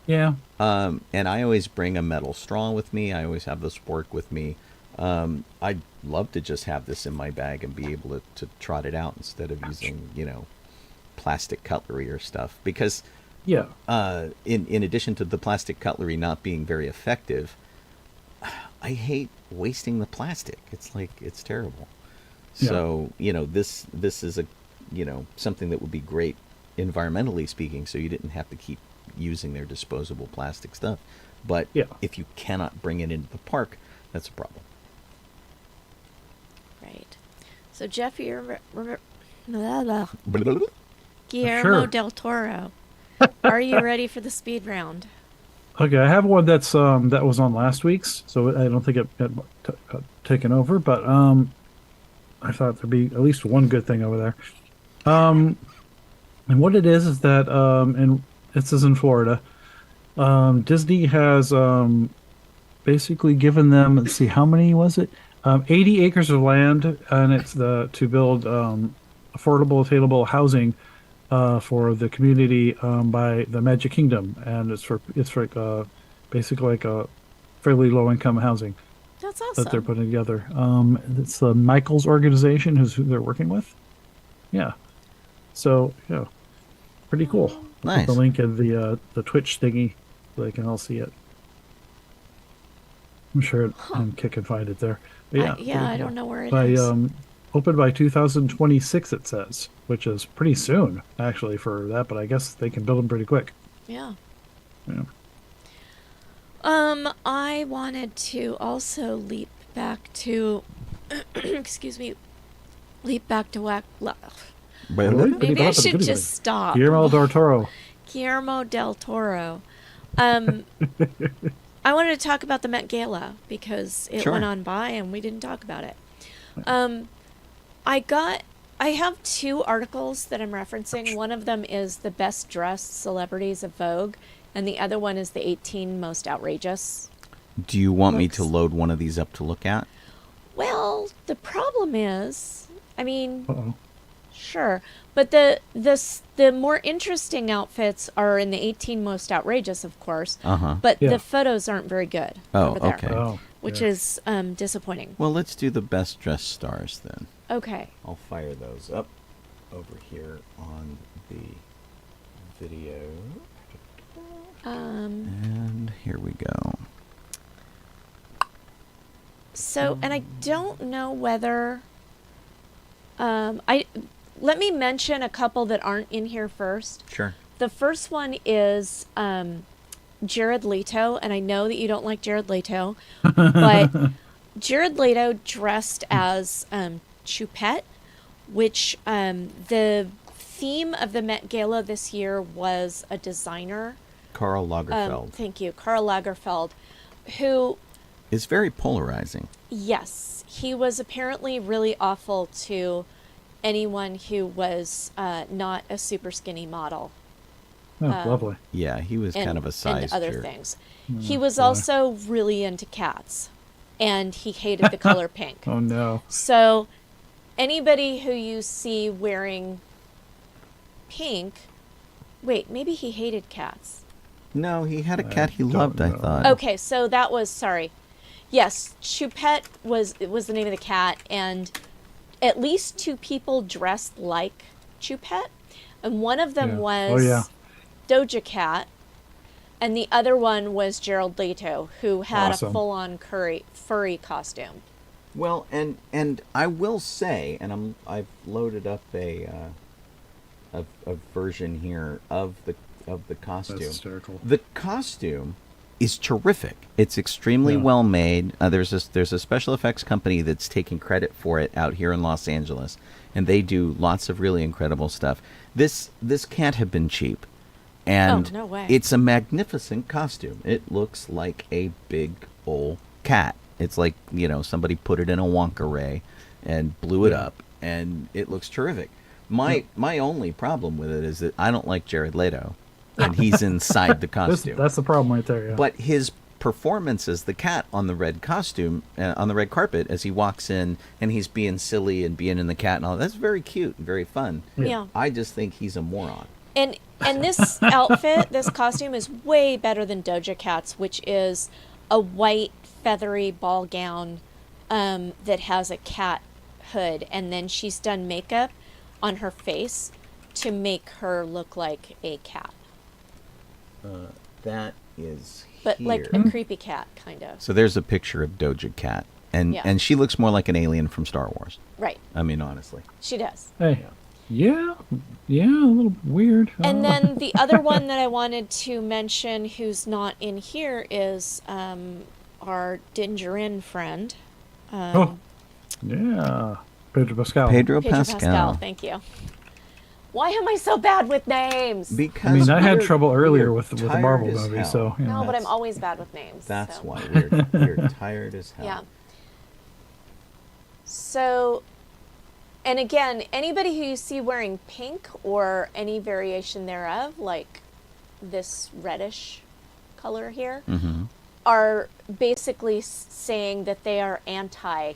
Yeah. And I always bring a metal straw with me. I always have the spork with me. I'd love to just have this in my bag and be able to trot it out instead of using, plastic cutlery or stuff. Because... in addition to the plastic cutlery not being very effective, I hate wasting the plastic. It's terrible. Yeah. So, this is something that would be great environmentally speaking, so you didn't have to keep using their disposable plastic stuff. But if you cannot bring it into the park, that's a problem. Right. So, Jeff, Guillermo del Toro. Are you ready for the speed round? Okay, I have one that's that was on last week's, so I don't think it got taken over, but I thought there'd be at least one good thing over there. And what it is that and this is in Florida. Disney has basically given them, let's see, how many was it? 80 acres of land, and it's to build affordable, attainable housing for the community by the Magic Kingdom, and it's for basically like a fairly low income housing. That's awesome. That they're putting together. It's the Michaels organization who they're working with. Yeah. So pretty cool. Nice. I'll put the link in the Twitch thingy so they can all see it. I'm sure Kit can find it there. But I don't know where it by, is. Open by 2026, it says, which is pretty soon, actually, for that, but I guess they can build them pretty quick. Yeah. Yeah. I wanted to also leap back to, excuse me, leap back to Maybe I should just stop. Guillermo del Toro. Guillermo del Toro. I wanted to talk about the Met Gala because it went on by and we didn't talk about it. I have 2 articles that I'm referencing. One of them is the best dressed celebrities of Vogue, and the other one is the 18 most outrageous. Do you want me to load one of these up to look at? Well, the problem is, I mean, Uh-oh. sure, but the more interesting outfits are in the 18 most outrageous, of course. But the photos aren't very good over there, okay. Which is disappointing. Well, let's do the best dressed stars then. Okay. I'll fire those up over here on the video. And here we go. So, and I don't know whether let me mention a couple that aren't in here first. Sure. The first one is Jared Leto, and I know that you don't like Jared Leto, but Jared Leto dressed as Choupette, which the theme of the Met Gala this year was a designer. Karl Lagerfeld. Thank you, Karl Lagerfeld, who is very polarizing. Yes, he was apparently really awful to anyone who was not a super skinny model. Oh, lovely. Yeah, he was kind of a size and other jerk. things. He was also really into cats, and he hated the color pink. Oh no! So, anybody who you see wearing pink, wait, maybe he hated cats. No, he had a cat he loved, I thought. Okay, so that was sorry. Yes, Choupette was the name of the cat, and at least 2 people dressed like Choupette, and one of them was Doja Cat, and the other one was Jared Leto, who had a full-on furry costume. Well, and I will say, and I've loaded up a version here of the costume. That's hysterical. The costume is terrific. It's extremely well made. There's a special effects company that's taking credit for it out here in Los Angeles, and they do lots of really incredible stuff. This can't have been cheap, and no way. It's a magnificent costume. It looks like a big old cat. It's like, somebody put it in a Wonka ray and blew it up, and it looks terrific. My only problem with it is that I don't like Jared Leto. And he's inside the costume. That's the problem right there. Yeah. But his performance as the cat on the red costume, on the red carpet, as he walks in and he's being silly and being in the cat and all, that's very cute and very fun. Yeah. I just think he's a moron. And this outfit, this costume is way better than Doja Cat's, which is a white feathery ball gown that has a cat hood, and then she's done makeup on her face to make her look like a cat. That is But here. like a creepy cat, kind of. So there's a picture of Doja Cat, and she looks more like an alien from Star Wars. Right. I mean, honestly. She does. Hey. Yeah, a little weird. And then the other one that I wanted to mention who's not in here is our Dingerin friend. Yeah. Pedro Pascal. Pedro Pascal. Thank you. Why am I so bad with names? Because I had trouble earlier with the Marvel tired as movie, hell. so No, but I'm always bad with names. That's so. why we're tired as hell. Yeah. So, and again, anybody who you see wearing pink or any variation thereof, like this reddish color here, are basically saying that they are anti.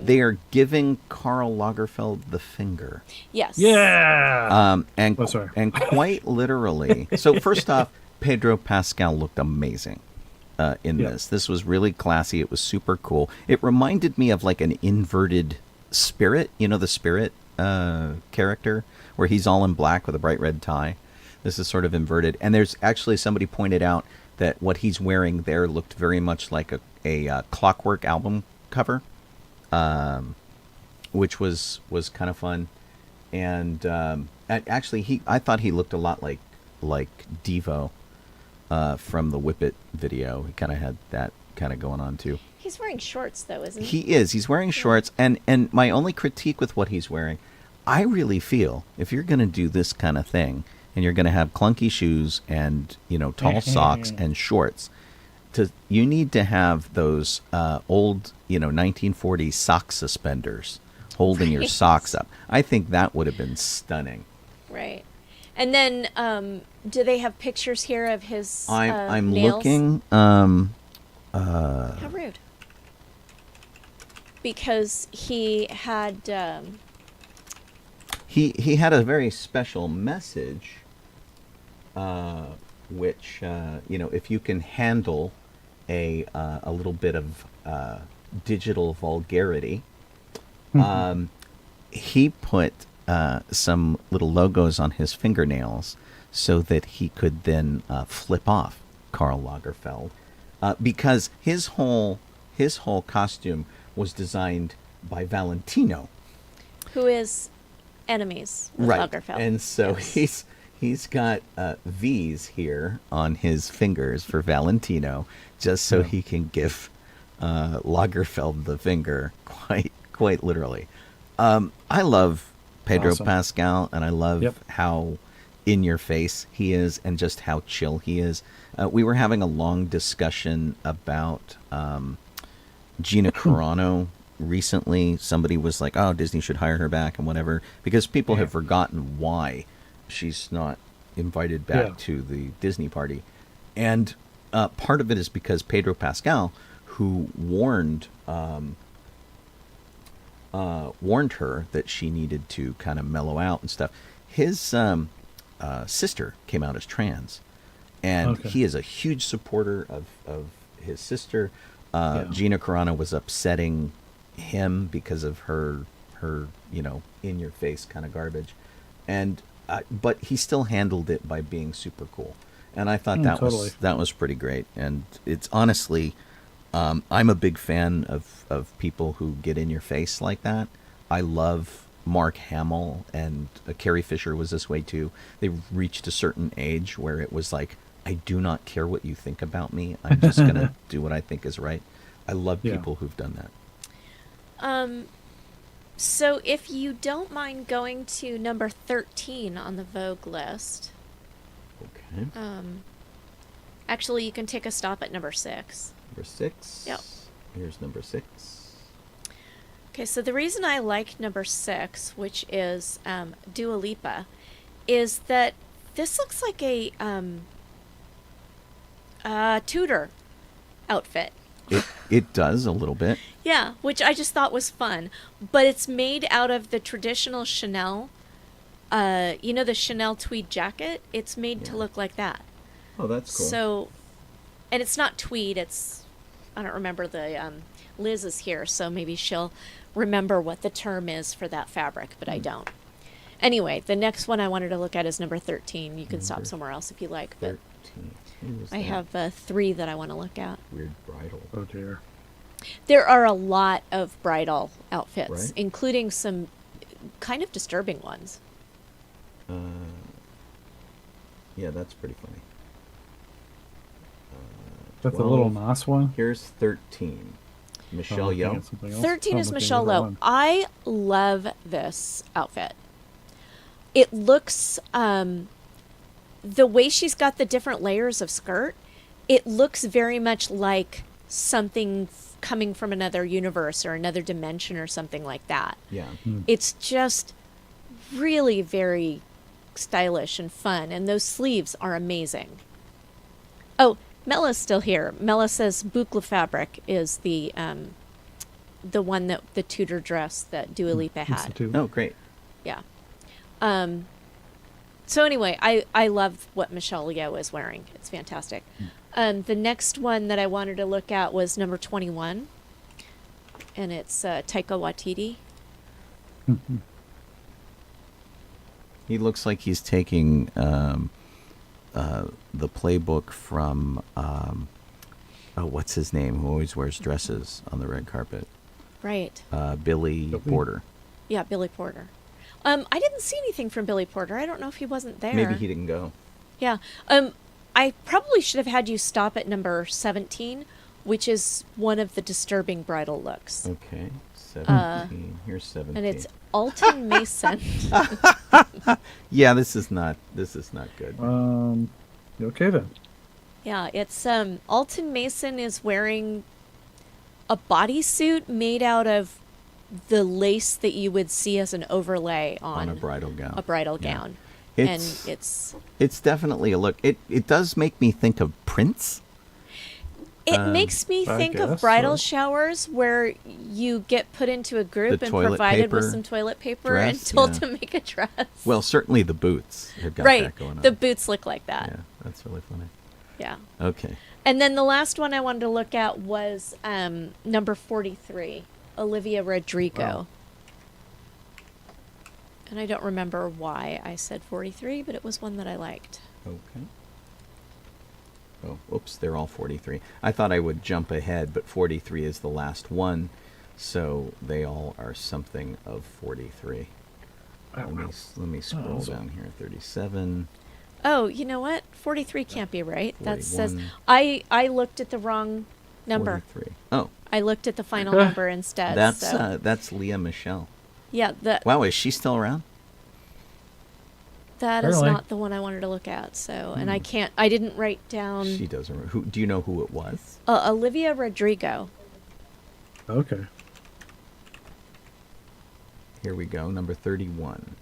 They are giving Karl Lagerfeld the finger. Yes. Yeah. And quite literally. So first off, Pedro Pascal looked amazing in this. This was really classy. It was super cool. It reminded me of like an inverted Spirit. You know the Spirit character where he's all in black with a bright red tie. This is sort of inverted. And there's actually somebody pointed out that what he's wearing there looked very much like a Clockwork album cover. which was kind of fun. And actually, I thought he looked a lot like Devo from the Whip It video. He kind of had that kind of going on too. He's wearing shorts though, isn't he? He is. He's wearing shorts, and my only critique with what he's wearing, I really feel if you're going to do this kind of thing and you're going to have clunky shoes and tall socks and shorts, you need to have those old 1940s sock suspenders holding your socks up. I think that would have been stunning. Right. And then, do they have pictures here of his I'm nails? looking. How rude. Because he had he had a very special message, which if you can handle a little bit of digital vulgarity, he put some little logos on his fingernails so that he could then flip off Karl Lagerfeld, because his whole costume was designed by Valentino, who is enemies with right? Lagerfeld. And so yes. he's got V's here on his fingers for Valentino, just so he can give Lagerfeld the finger, quite literally. I love Pedro Pascal, and I love how in your face he is, and just how chill he is. We were having a long discussion about Gina Carano recently. Somebody was like, "Oh, Disney should hire her back," and whatever, because people have forgotten why she's not invited back to the Disney party. And part of it is because Pedro Pascal, who warned her that she needed to kind of mellow out and stuff. His sister came out as trans, and he is a huge supporter of his sister. Gina Carano was upsetting him because of her in your face kind of garbage, and but he still handled it by being super cool, and I thought that was pretty great. And it's honestly, I'm a big fan of people who get in your face like that. I love Mark Hamill, and Carrie Fisher was this way too. They reached a certain age where it was like, I do not care what you think about me. I'm just going to do what I think is right. I love people who've done that. So if you don't mind going to number 13 on the Vogue list. Okay. Actually, you can take a stop at number 6. Number 6? Yep. Here's number 6. Okay, so the reason I like number 6, which is Dua Lipa, is that this looks like a Tudor outfit. It does a little bit. Yeah, which I just thought was fun. But it's made out of the traditional Chanel, the Chanel tweed jacket. It's made to look like that. Oh, that's cool. So, and it's not tweed, I don't remember Liz is here, so maybe she'll remember what the term is for that fabric, but I don't. Anyway, the next one I wanted to look at is number 13. You can stop somewhere else if you like, but 13. I have 3 that I want to look at. Weird bridal. Oh dear. There are a lot of bridal outfits, Right? including some kind of disturbing ones. Yeah, that's pretty funny. That's the little Nas one. Here's 13. Michelle Yeoh. 13 is Michelle Yeoh. I love this outfit. It looks, the way she's got the different layers of skirt, it looks very much like something coming from another universe or another dimension or something like that. Yeah. It's just really very stylish and fun, and those sleeves are amazing. Oh, Mella's still here. Mella says boucle fabric is the one that the Tudor dress that Dua Lipa had. Oh, great. Yeah. So anyway, I love what Michelle Yeoh is wearing. It's fantastic. The next one that I wanted to look at was number 21, and it's Taika Waititi. He looks like he's taking the playbook from what's his name, who always wears dresses on the red carpet? Right. Billy Porter. Yeah, Billy Porter. I didn't see anything from Billy Porter. I don't know if he wasn't there. Maybe he didn't go. Yeah. I probably should have had you stop at number 17, which is one of the disturbing bridal looks. Okay, 17. Here's 17. And it's Alton Mason. Yeah, this is not good. Okay then. Yeah, it's Alton Mason is wearing a bodysuit made out of the lace that you would see as an overlay on a bridal gown. A bridal gown. It's, and it's definitely a look. It does make me think of Prince. It makes me think of bridal showers where you get put into a group and provided with some toilet paper and told to make a dress. Well, certainly the boots have got that going on. The boots look like that. Yeah, that's really funny. Yeah. Okay. And then the last one I wanted to look at was number 43, Olivia Rodrigo. Wow. And I don't remember why I said 43, but it was one that I liked. Okay. Oh, oops, they're all 43. I thought I would jump ahead, but 43 is the last one, so they all are something of 43. Let me scroll down here. 37. Oh, you know what? 43 can't be right. 41. That says I looked at the wrong number. 43. Oh. I looked at the final number instead. That's Leah Michelle. Yeah. Wow, is she still around? That is not the one I wanted to look at. So, and I didn't write down. She doesn't. Who do you know who it was? Olivia Rodrigo. Okay. Here we go, number 31.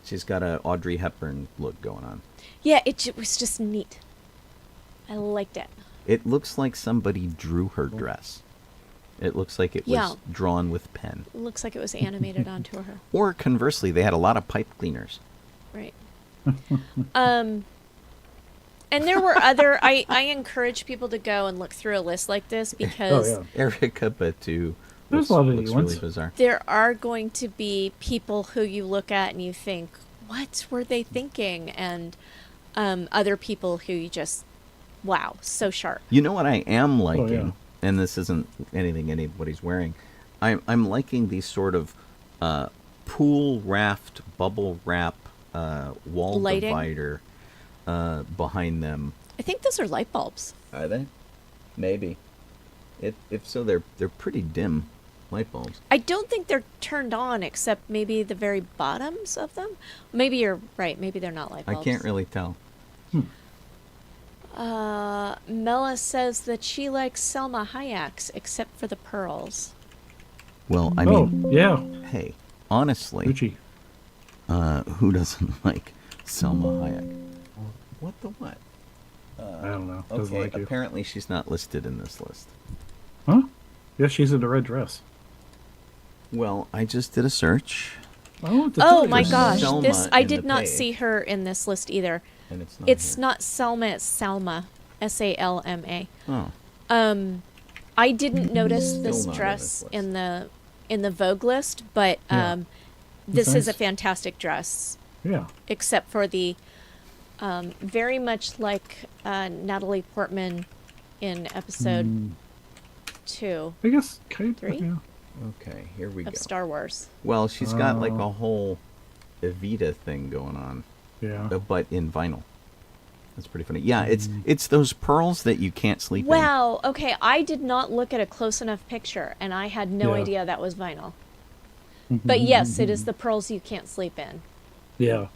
She's got a Audrey Hepburn look going on. Yeah, it was just neat. I liked it. It looks like somebody drew her dress. It looks like it was drawn with pen. It looks like it was animated onto her. Or conversely, they had a lot of pipe cleaners. Right. And there were other... I encourage people to go and look through a list like this because... Erica Batu There's a lot of looks ones. really bizarre. There are going to be people who you look at and you think, what were they thinking? And other people who you just... Wow, so sharp. You know what I am liking, and this isn't anything anybody's wearing. I'm liking these sort of pool raft, bubble wrap, wall lighting divider behind them. I think those are light bulbs. Are they? Maybe. If so, they're pretty dim light bulbs. I don't think they're turned on except maybe the very bottoms of them. Maybe you're right. Maybe they're not light bulbs. I can't really tell. Mela says that she likes Selma Hayek's except for the pearls. Well, I mean, hey, honestly, Gucci. Who doesn't like Selma Hayek? What the what? I don't know. Doesn't Okay, like you. apparently she's not listed in this list. Huh? Yeah, she's in a red dress. Well, I just did a search. Oh my gosh! Selma I in did the not page. see her in this list either. And It's not Selma. It's Salma. Salma. Oh. I didn't notice Still this not in dress this list. in the Vogue list, but this is a fantastic dress. Yeah. Except for the very much like Natalie Portman in episode 2. I guess kind of. 3 Yeah. Okay, here we of go. Star Wars. Well, she's got like a whole Evita thing going on. Yeah. But in vinyl. That's pretty funny. Yeah, it's those pearls that you can't sleep in. Wow. Okay, I did not look at a close enough picture, and I had no idea that was vinyl. But yes, it is the pearls you can't sleep in. Yeah.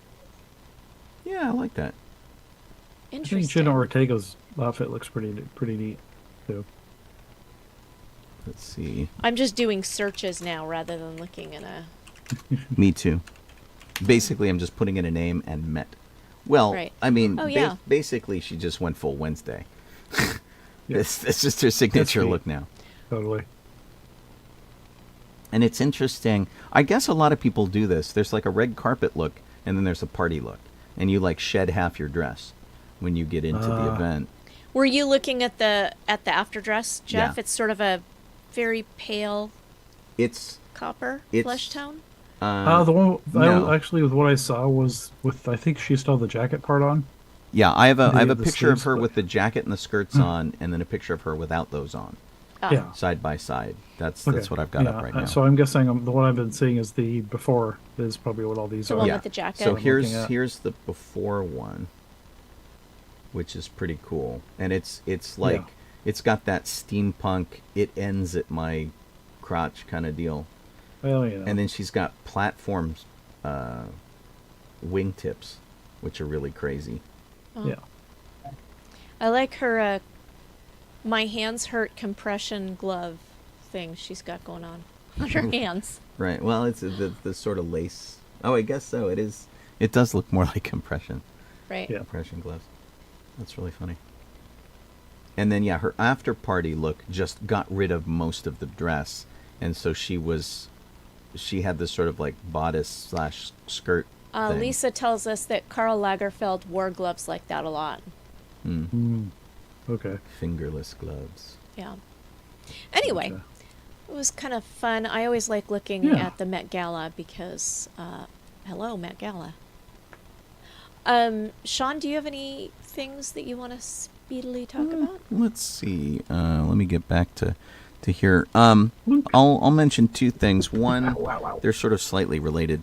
Yeah, I like that. I think Interesting. Jenna Ortega's outfit looks pretty neat too. Let's see. I'm just doing searches now rather than looking at a... Me too. Basically, I'm just putting in a name and Met. Well, Right. I mean, Oh, yeah. basically, she just went full Wednesday. Yeah. It's just her signature neat. look now. Totally. And it's interesting. I guess a lot of people do this. There's like a red carpet look, and then there's a party look. And you like shed half your dress when you get into the event. Were you looking at the after dress, Jeff? Yeah. It's sort of a very pale It's copper It's- flesh tone. The one no. actually with what I saw was with I think she still had the jacket part on. yeah. I have a The picture of sleeves, her but- with the jacket and the skirts on, and then a picture of her without those on. Yeah. side by side. That's Okay. what I've got up right now. So I'm guessing the one I've been seeing is the before is probably what all these The are. one with the jacket. So I'm here's the before one, which is pretty cool, and it's like it's got that steampunk. It ends at my crotch kind of deal. Well, yeah. And then she's got platforms, wingtips, which are really crazy. Yeah. I like her my hands hurt compression glove thing she's got going on her hands. Right. Well, it's the sort of lace. Oh, I guess so. It is. It does look more like compression. Right. Yeah. Compression gloves. That's really funny. And then her after party look just got rid of most of the dress, and so she had this sort of like bodice / skirt. thing. Lisa tells us that Karl Lagerfeld wore gloves like that a lot. Okay. Fingerless gloves. Yeah. Anyway, Gotcha. it was kind of fun. I always like looking Yeah. at the Met Gala because, hello, Met Gala. Sean, do you have any things that you want to speedily talk about? Let's see. Let me get back to here. I'll mention two things. One, they're sort of slightly related.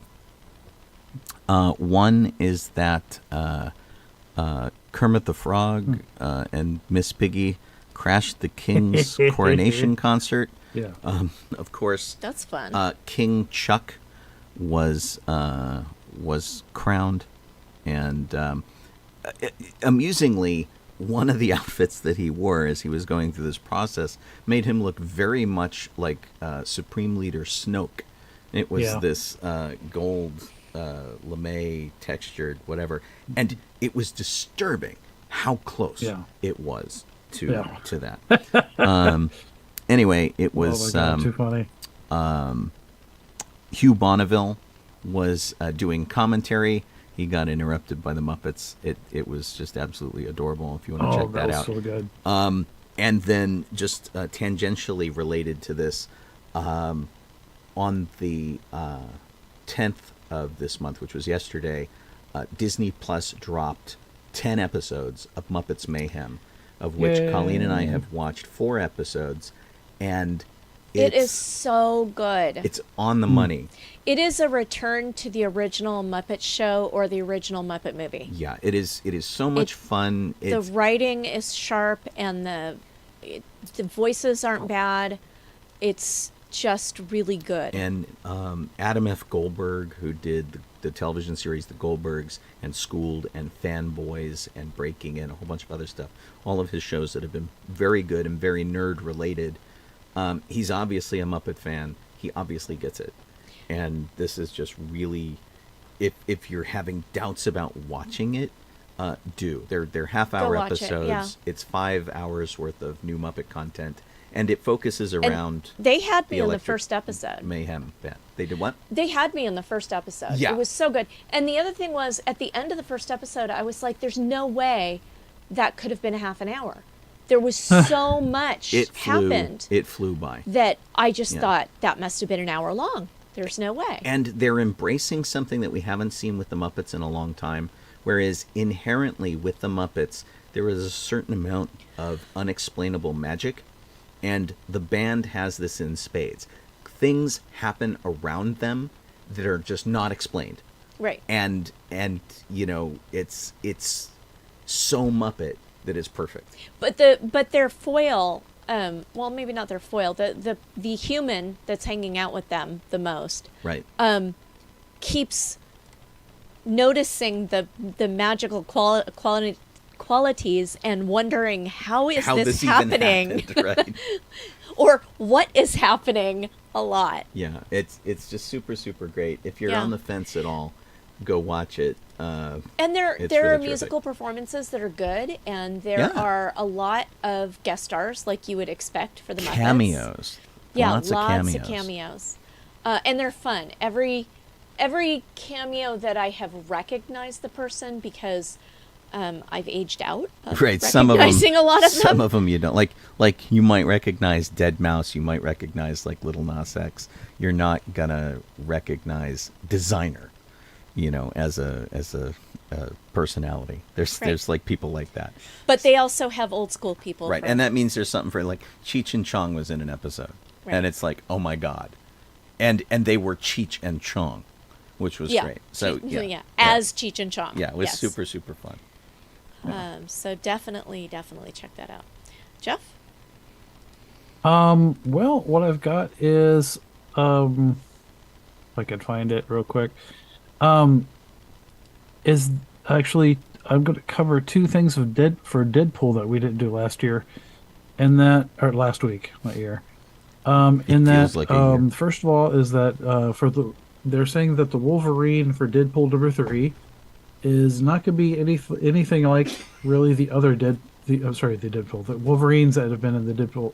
One is that Kermit the Frog and Miss Piggy crashed the King's coronation concert. Yeah. Of course, That's fun. King Chuck was crowned, and amusingly, one of the outfits that he wore as he was going through this process made him look very much like Supreme Leader Snoke. It was this gold lame textured whatever, and it was disturbing how close it was to that. Anyway, it was oh my God, too funny. Hugh Bonneville was doing commentary. He got interrupted by the Muppets. It was just absolutely adorable. If you want to check that out. So good. And then just tangentially related to this, on the 10th of this month, which was yesterday, Disney Plus dropped 10 episodes of Muppets Mayhem, of which Colleen and I have watched 4 episodes, and it is so good. It's on the money. It is a return to the original Muppet Show or the original Muppet movie. Yeah, it is. It is so much fun. The writing is sharp, and the voices aren't bad. It's just really good. And Adam F. Goldberg, who did the television series The Goldbergs and Schooled and Fanboys and Breaking In, a whole bunch of other stuff, all of his shows that have been very good and very nerd related. He's obviously a Muppet fan. He obviously gets it. And this is just really, if you're having doubts about watching it, do. They're half-hour episodes. Yeah. It's 5 hours worth of new Muppet content. And it focuses around. And they had me in the Electric first episode. Mayhem band. They did what? They had me in the first episode. Yeah. It was so good. And the other thing was, at the end of the first episode, I was like, there's no way that could have been a half an hour. There was so much happened. It flew by. That I just thought that must have been an hour long. There's no way. And they're embracing something that we haven't seen with the Muppets in a long time. Whereas inherently with the Muppets, there is a certain amount of unexplainable magic. And the band has this in spades. Things happen around them that are just not explained. Right. And you know, it's so Muppet that it's perfect. But their foil, well, maybe not their foil, the human that's hanging out with them the most, Right. keeps noticing the magical qualities and wondering how this happening, even happened, right? or what is happening a lot. Yeah, it's just super, super great. If you're Yeah. on the fence at all, go watch it. And there It's are really musical terrific. performances that are good, and there are a lot of guest stars like you would expect for the Muppets. Cameos. Yeah, lots of cameos. And they're fun. Every cameo that I have recognized the person because I've aged out of Right, some of them. recognizing a lot of them. Some of them you don't like. You might recognize Dead Mouse. You might recognize like Little Nas X. You're not gonna recognize Designer, you know, as a personality. There's like people like that. But they also have old school people. Right, and that means there's something for like Cheech and Chong was in an episode, and it's like, oh my god, and they were Cheech and Chong, which was great. So as Cheech and Chong. Yeah, it was super fun. So definitely check that out. Jeff? Well, what I've got is, if I could find it real quick, is actually, I'm going to cover two things for Deadpool that we didn't do last year, or last week, not year. First of all, is that they're saying that the Wolverine for Deadpool #3 is not going to be anything like really the Deadpool. The Wolverines that have been in the Deadpool,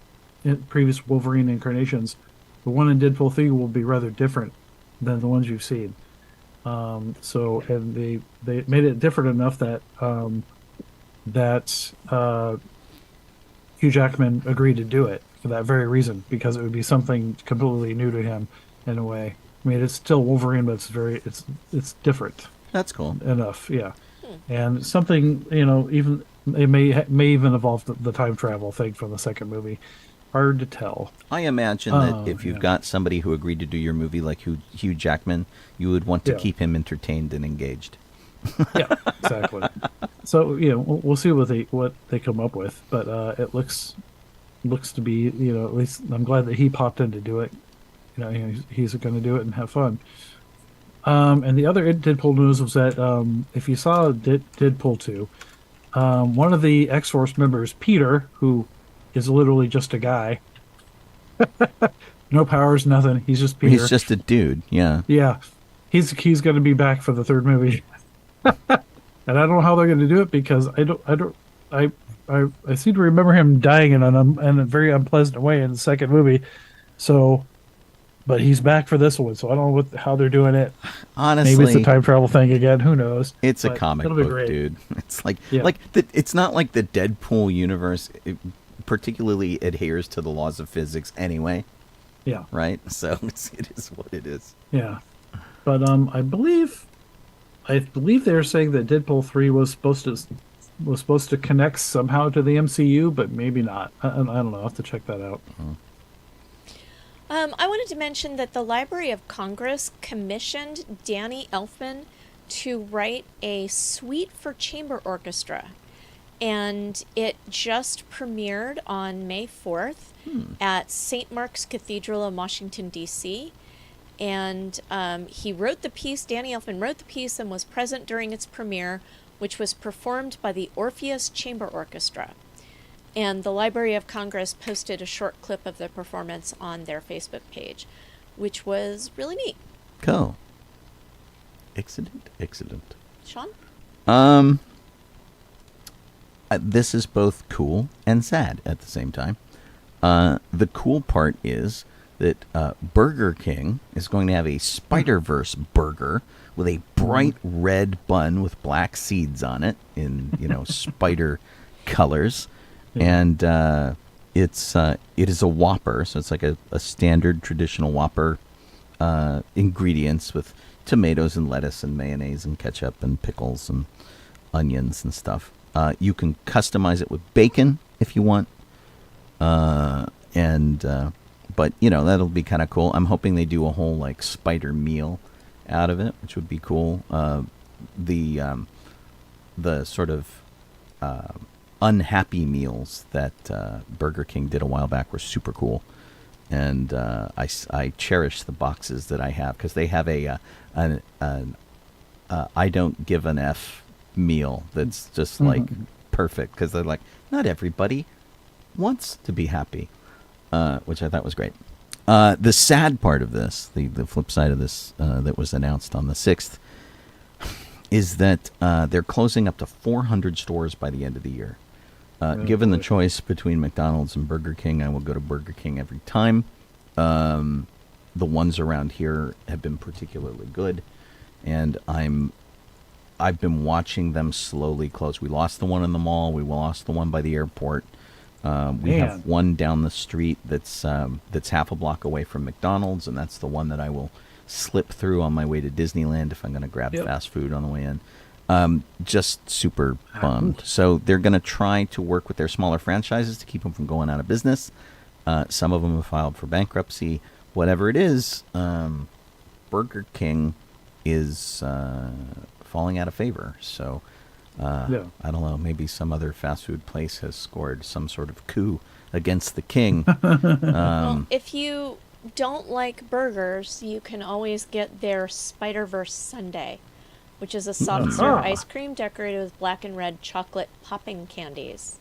previous Wolverine incarnations, the one in Deadpool 3 will be rather different than the ones you've seen. And they made it different enough that Hugh Jackman agreed to do it for that very reason, because it would be something completely new to him in a way. I mean, it's still Wolverine, but it's different. That's cool enough, yeah. And something, even it may even involve the time travel thing from the second movie. Hard to tell. I imagine that if you've got somebody who agreed to do your movie like Hugh Jackman, you would want to keep him entertained and engaged. Yeah, exactly. So we'll see what they come up with, but it looks to be, at least I'm glad that he popped in to do it. He's going to do it and have fun. And the other Deadpool news was that if you saw Deadpool 2, one of the X-Force members, Peter, who is literally just a guy, no powers, nothing. He's just Peter. He's just a dude. Yeah. Yeah, he's going to be back for the third movie, and I don't know how they're going to do it, because I seem to remember him dying in a very unpleasant way in the second movie. So. But he's back for this one, so I don't know how they're doing it. Honestly, maybe it's a time travel thing again. Who knows? It's a comic book, dude. It's it's not like the Deadpool universe particularly adheres to the laws of physics anyway. Yeah. Right. So it is what it is. Yeah. But I believe they're saying that Deadpool 3 was supposed to connect somehow to the MCU, but maybe not. I don't know. I'll have to check that out. I wanted to mention that the Library of Congress commissioned Danny Elfman to write a suite for chamber orchestra, and it just premiered on May 4th at St. Mark's Cathedral in Washington, D.C., and he wrote the piece. Danny Elfman wrote the piece and was present during its premiere, which was performed by the Orpheus Chamber Orchestra. And the Library of Congress posted a short clip of the performance on their Facebook page, which was really neat. Cool. Excellent. Sean? This is both cool and sad at the same time. The cool part is that Burger King is going to have a Spider-Verse burger with a bright red bun with black seeds on it in, spider colors. And it is a Whopper, so it's like a standard traditional Whopper ingredients with tomatoes and lettuce and mayonnaise and ketchup and pickles and onions and stuff. You can customize it with bacon if you want, but that'll be kind of cool. I'm hoping they do a whole like spider meal out of it, which would be cool. The sort of unhappy meals that Burger King did a while back were super cool, and I cherish the boxes that I have, because they have a I don't give an F meal that's just like perfect, because they're like, not everybody wants to be happy, which I thought was great. The sad part of this, the flip side of this that was announced on the 6th, is that they're closing up to 400 stores by the end of the year. Given the choice between McDonald's and Burger King, I will go to Burger King every time. The ones around here have been particularly good, and I've been watching them slowly close. We lost the one in the mall. We lost the one by the airport. We have one down the street that's half a block away from McDonald's, and that's the one that I will slip through on my way to Disneyland if I'm going to grab fast food on the way in. Just super bummed. So they're going to try to work with their smaller franchises to keep them from going out of business. Some of them have filed for bankruptcy. Whatever it is, Burger King is falling out of favor. So I don't know. Maybe some other fast food place has scored some sort of coup against the king. Well, if you don't like burgers, you can always get their Spider-Verse sundae, which is a soft serve ice cream decorated with black and red chocolate popping candies.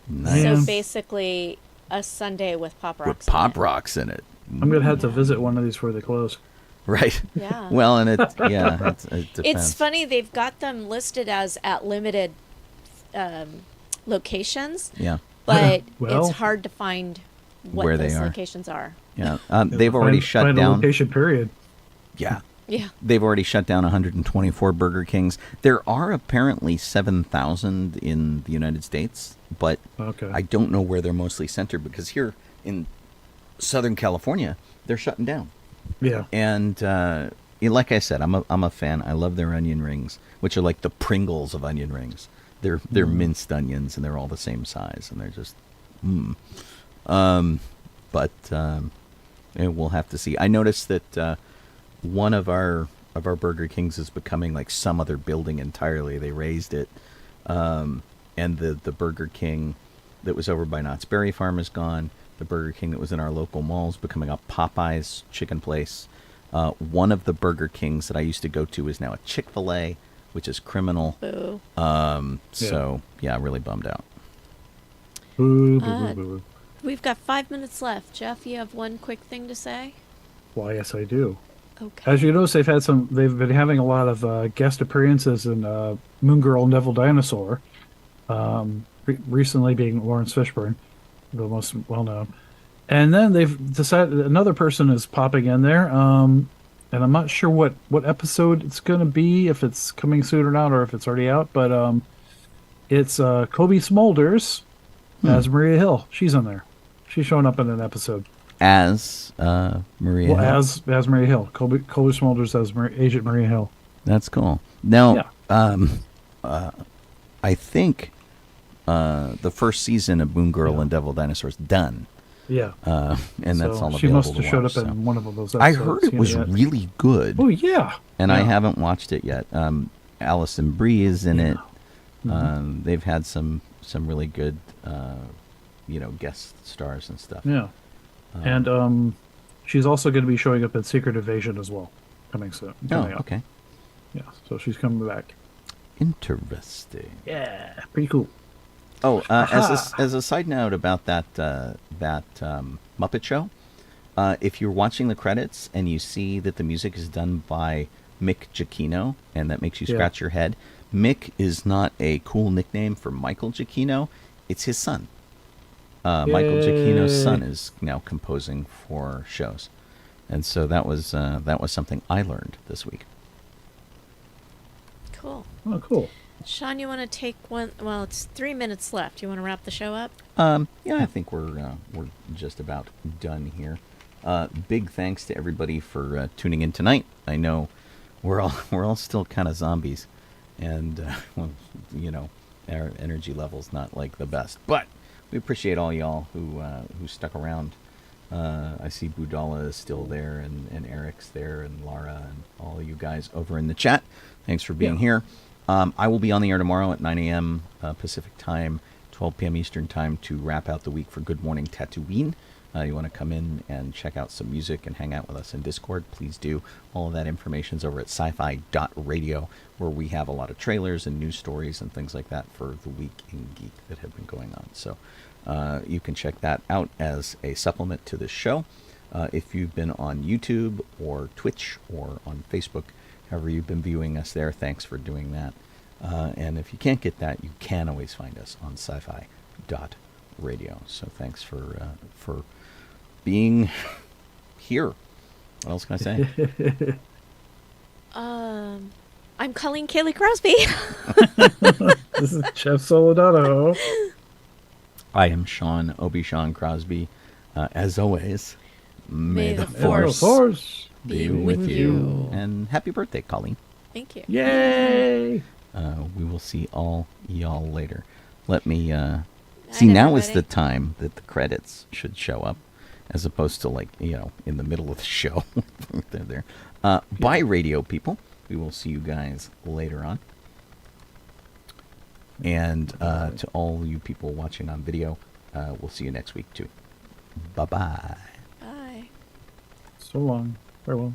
Nice. So basically a sundae with Pop Rocks. With Pop Rocks in it. I'm gonna have to visit one of these before they close. Right. Yeah. Well, and it depends. It's funny, they've got them listed as at limited locations. Yeah. But Well, it's hard to find what where they those are. locations are. Yeah. They've already shut find a down. location. Period. Yeah. Yeah. They've already shut down 124 Burger Kings. There are apparently 7,000 in the United States, but Okay. I don't know where they're mostly centered because here in Southern California, they're shutting down. Yeah. And like I said, I'm a fan. I love their onion rings, which are like the Pringles of onion rings. They're minced onions, and they're all the same size, and they're just, we'll have to see. I noticed that one of our Burger Kings is becoming like some other building entirely. They raised it, and the Burger King that was over by Knott's Berry Farm is gone. The Burger King that was in our local mall is becoming a Popeyes chicken place. One of the Burger Kings that I used to go to is now a Chick-fil-A, which is criminal. Boo. So, yeah, really bummed out. Boo, boo, boo, boo, boo. We've got 5 minutes left. Jeff, you have one quick thing to say? Why, yes, I do. Okay. As you notice, they've been having a lot of guest appearances in Moon Girl and Devil Dinosaur. Recently being Lawrence Fishburne, the most well known. And then they've decided another person is popping in there. And I'm not sure what episode it's going to be, if it's coming soon or not, or if it's already out. But it's Kobe Smulders as Maria Hill. She's in there. She's showing up in an episode. As Maria Hill. As Maria Hill. Kobe Smulders as Agent Maria Hill. That's cool. Now, Yeah. I think the first season of Moon Girl and Devil Dinosaur is done. Yeah. And that's all available she must have to showed watch, up in one of those episodes. I heard it was Yeah. really good. Oh, yeah. And I Yeah. haven't watched it yet. Allison Brie is in it. They've had some really good, guest stars and stuff. Yeah. And she's also going to be showing up in Secret Invasion as well, coming soon. Oh, coming up. okay. Yeah, so she's coming back. Interesting. Yeah, pretty cool. Oh, as a side note about that Muppet Show, if you're watching the credits and you see that the music is done by Mick Giacchino, and that makes you scratch your head, Mick is not a cool nickname for Michael Giacchino. It's his son. Michael Giacchino's son is now composing for shows, and so that was something I learned this week. Cool. Oh, cool. Sean, you want to take one? Well, it's 3 minutes left. You want to wrap the show up? Yeah, I think we're just about done here. Big thanks to everybody for tuning in tonight. I know we're all still kind of zombies, and our energy level's not like the best, but we appreciate all y'all who stuck around. I see Budala is still there, and Eric's there, and Laura, and all you guys over in the chat. Thanks for being here. I will be on the air tomorrow at 9 a.m. Pacific time, 12 p.m. Eastern time to wrap out the week for Good Morning Tatooine. You want to come in and check out some music and hang out with us in Discord, please do. All of that information's over at sci-fi.radio, where we have a lot of trailers and news stories and things like that for the week in geek that have been going on. So you can check that out as a supplement to this show. If you've been on YouTube or Twitch or on Facebook, however you've been viewing us there, thanks for doing that. And if you can't get that, you can always find us on sci-fi.radio. So thanks for being here. What else can I say? I'm Colleen Kaylee Crosby. This is Chef Soledado. I am Sean Obi-Shawn Crosby. As always, may the Force force be with you. And happy birthday, Colleen. Thank you. Yay! We will see all y'all later. Let me see. Night, Now is everybody. the time that the credits should show up, as opposed to in the middle of the show. They're there. Bye, radio people. We will see you guys later on. And to all you people watching on video, we'll see you next week too. Bye-bye. Bye. So long. Farewell.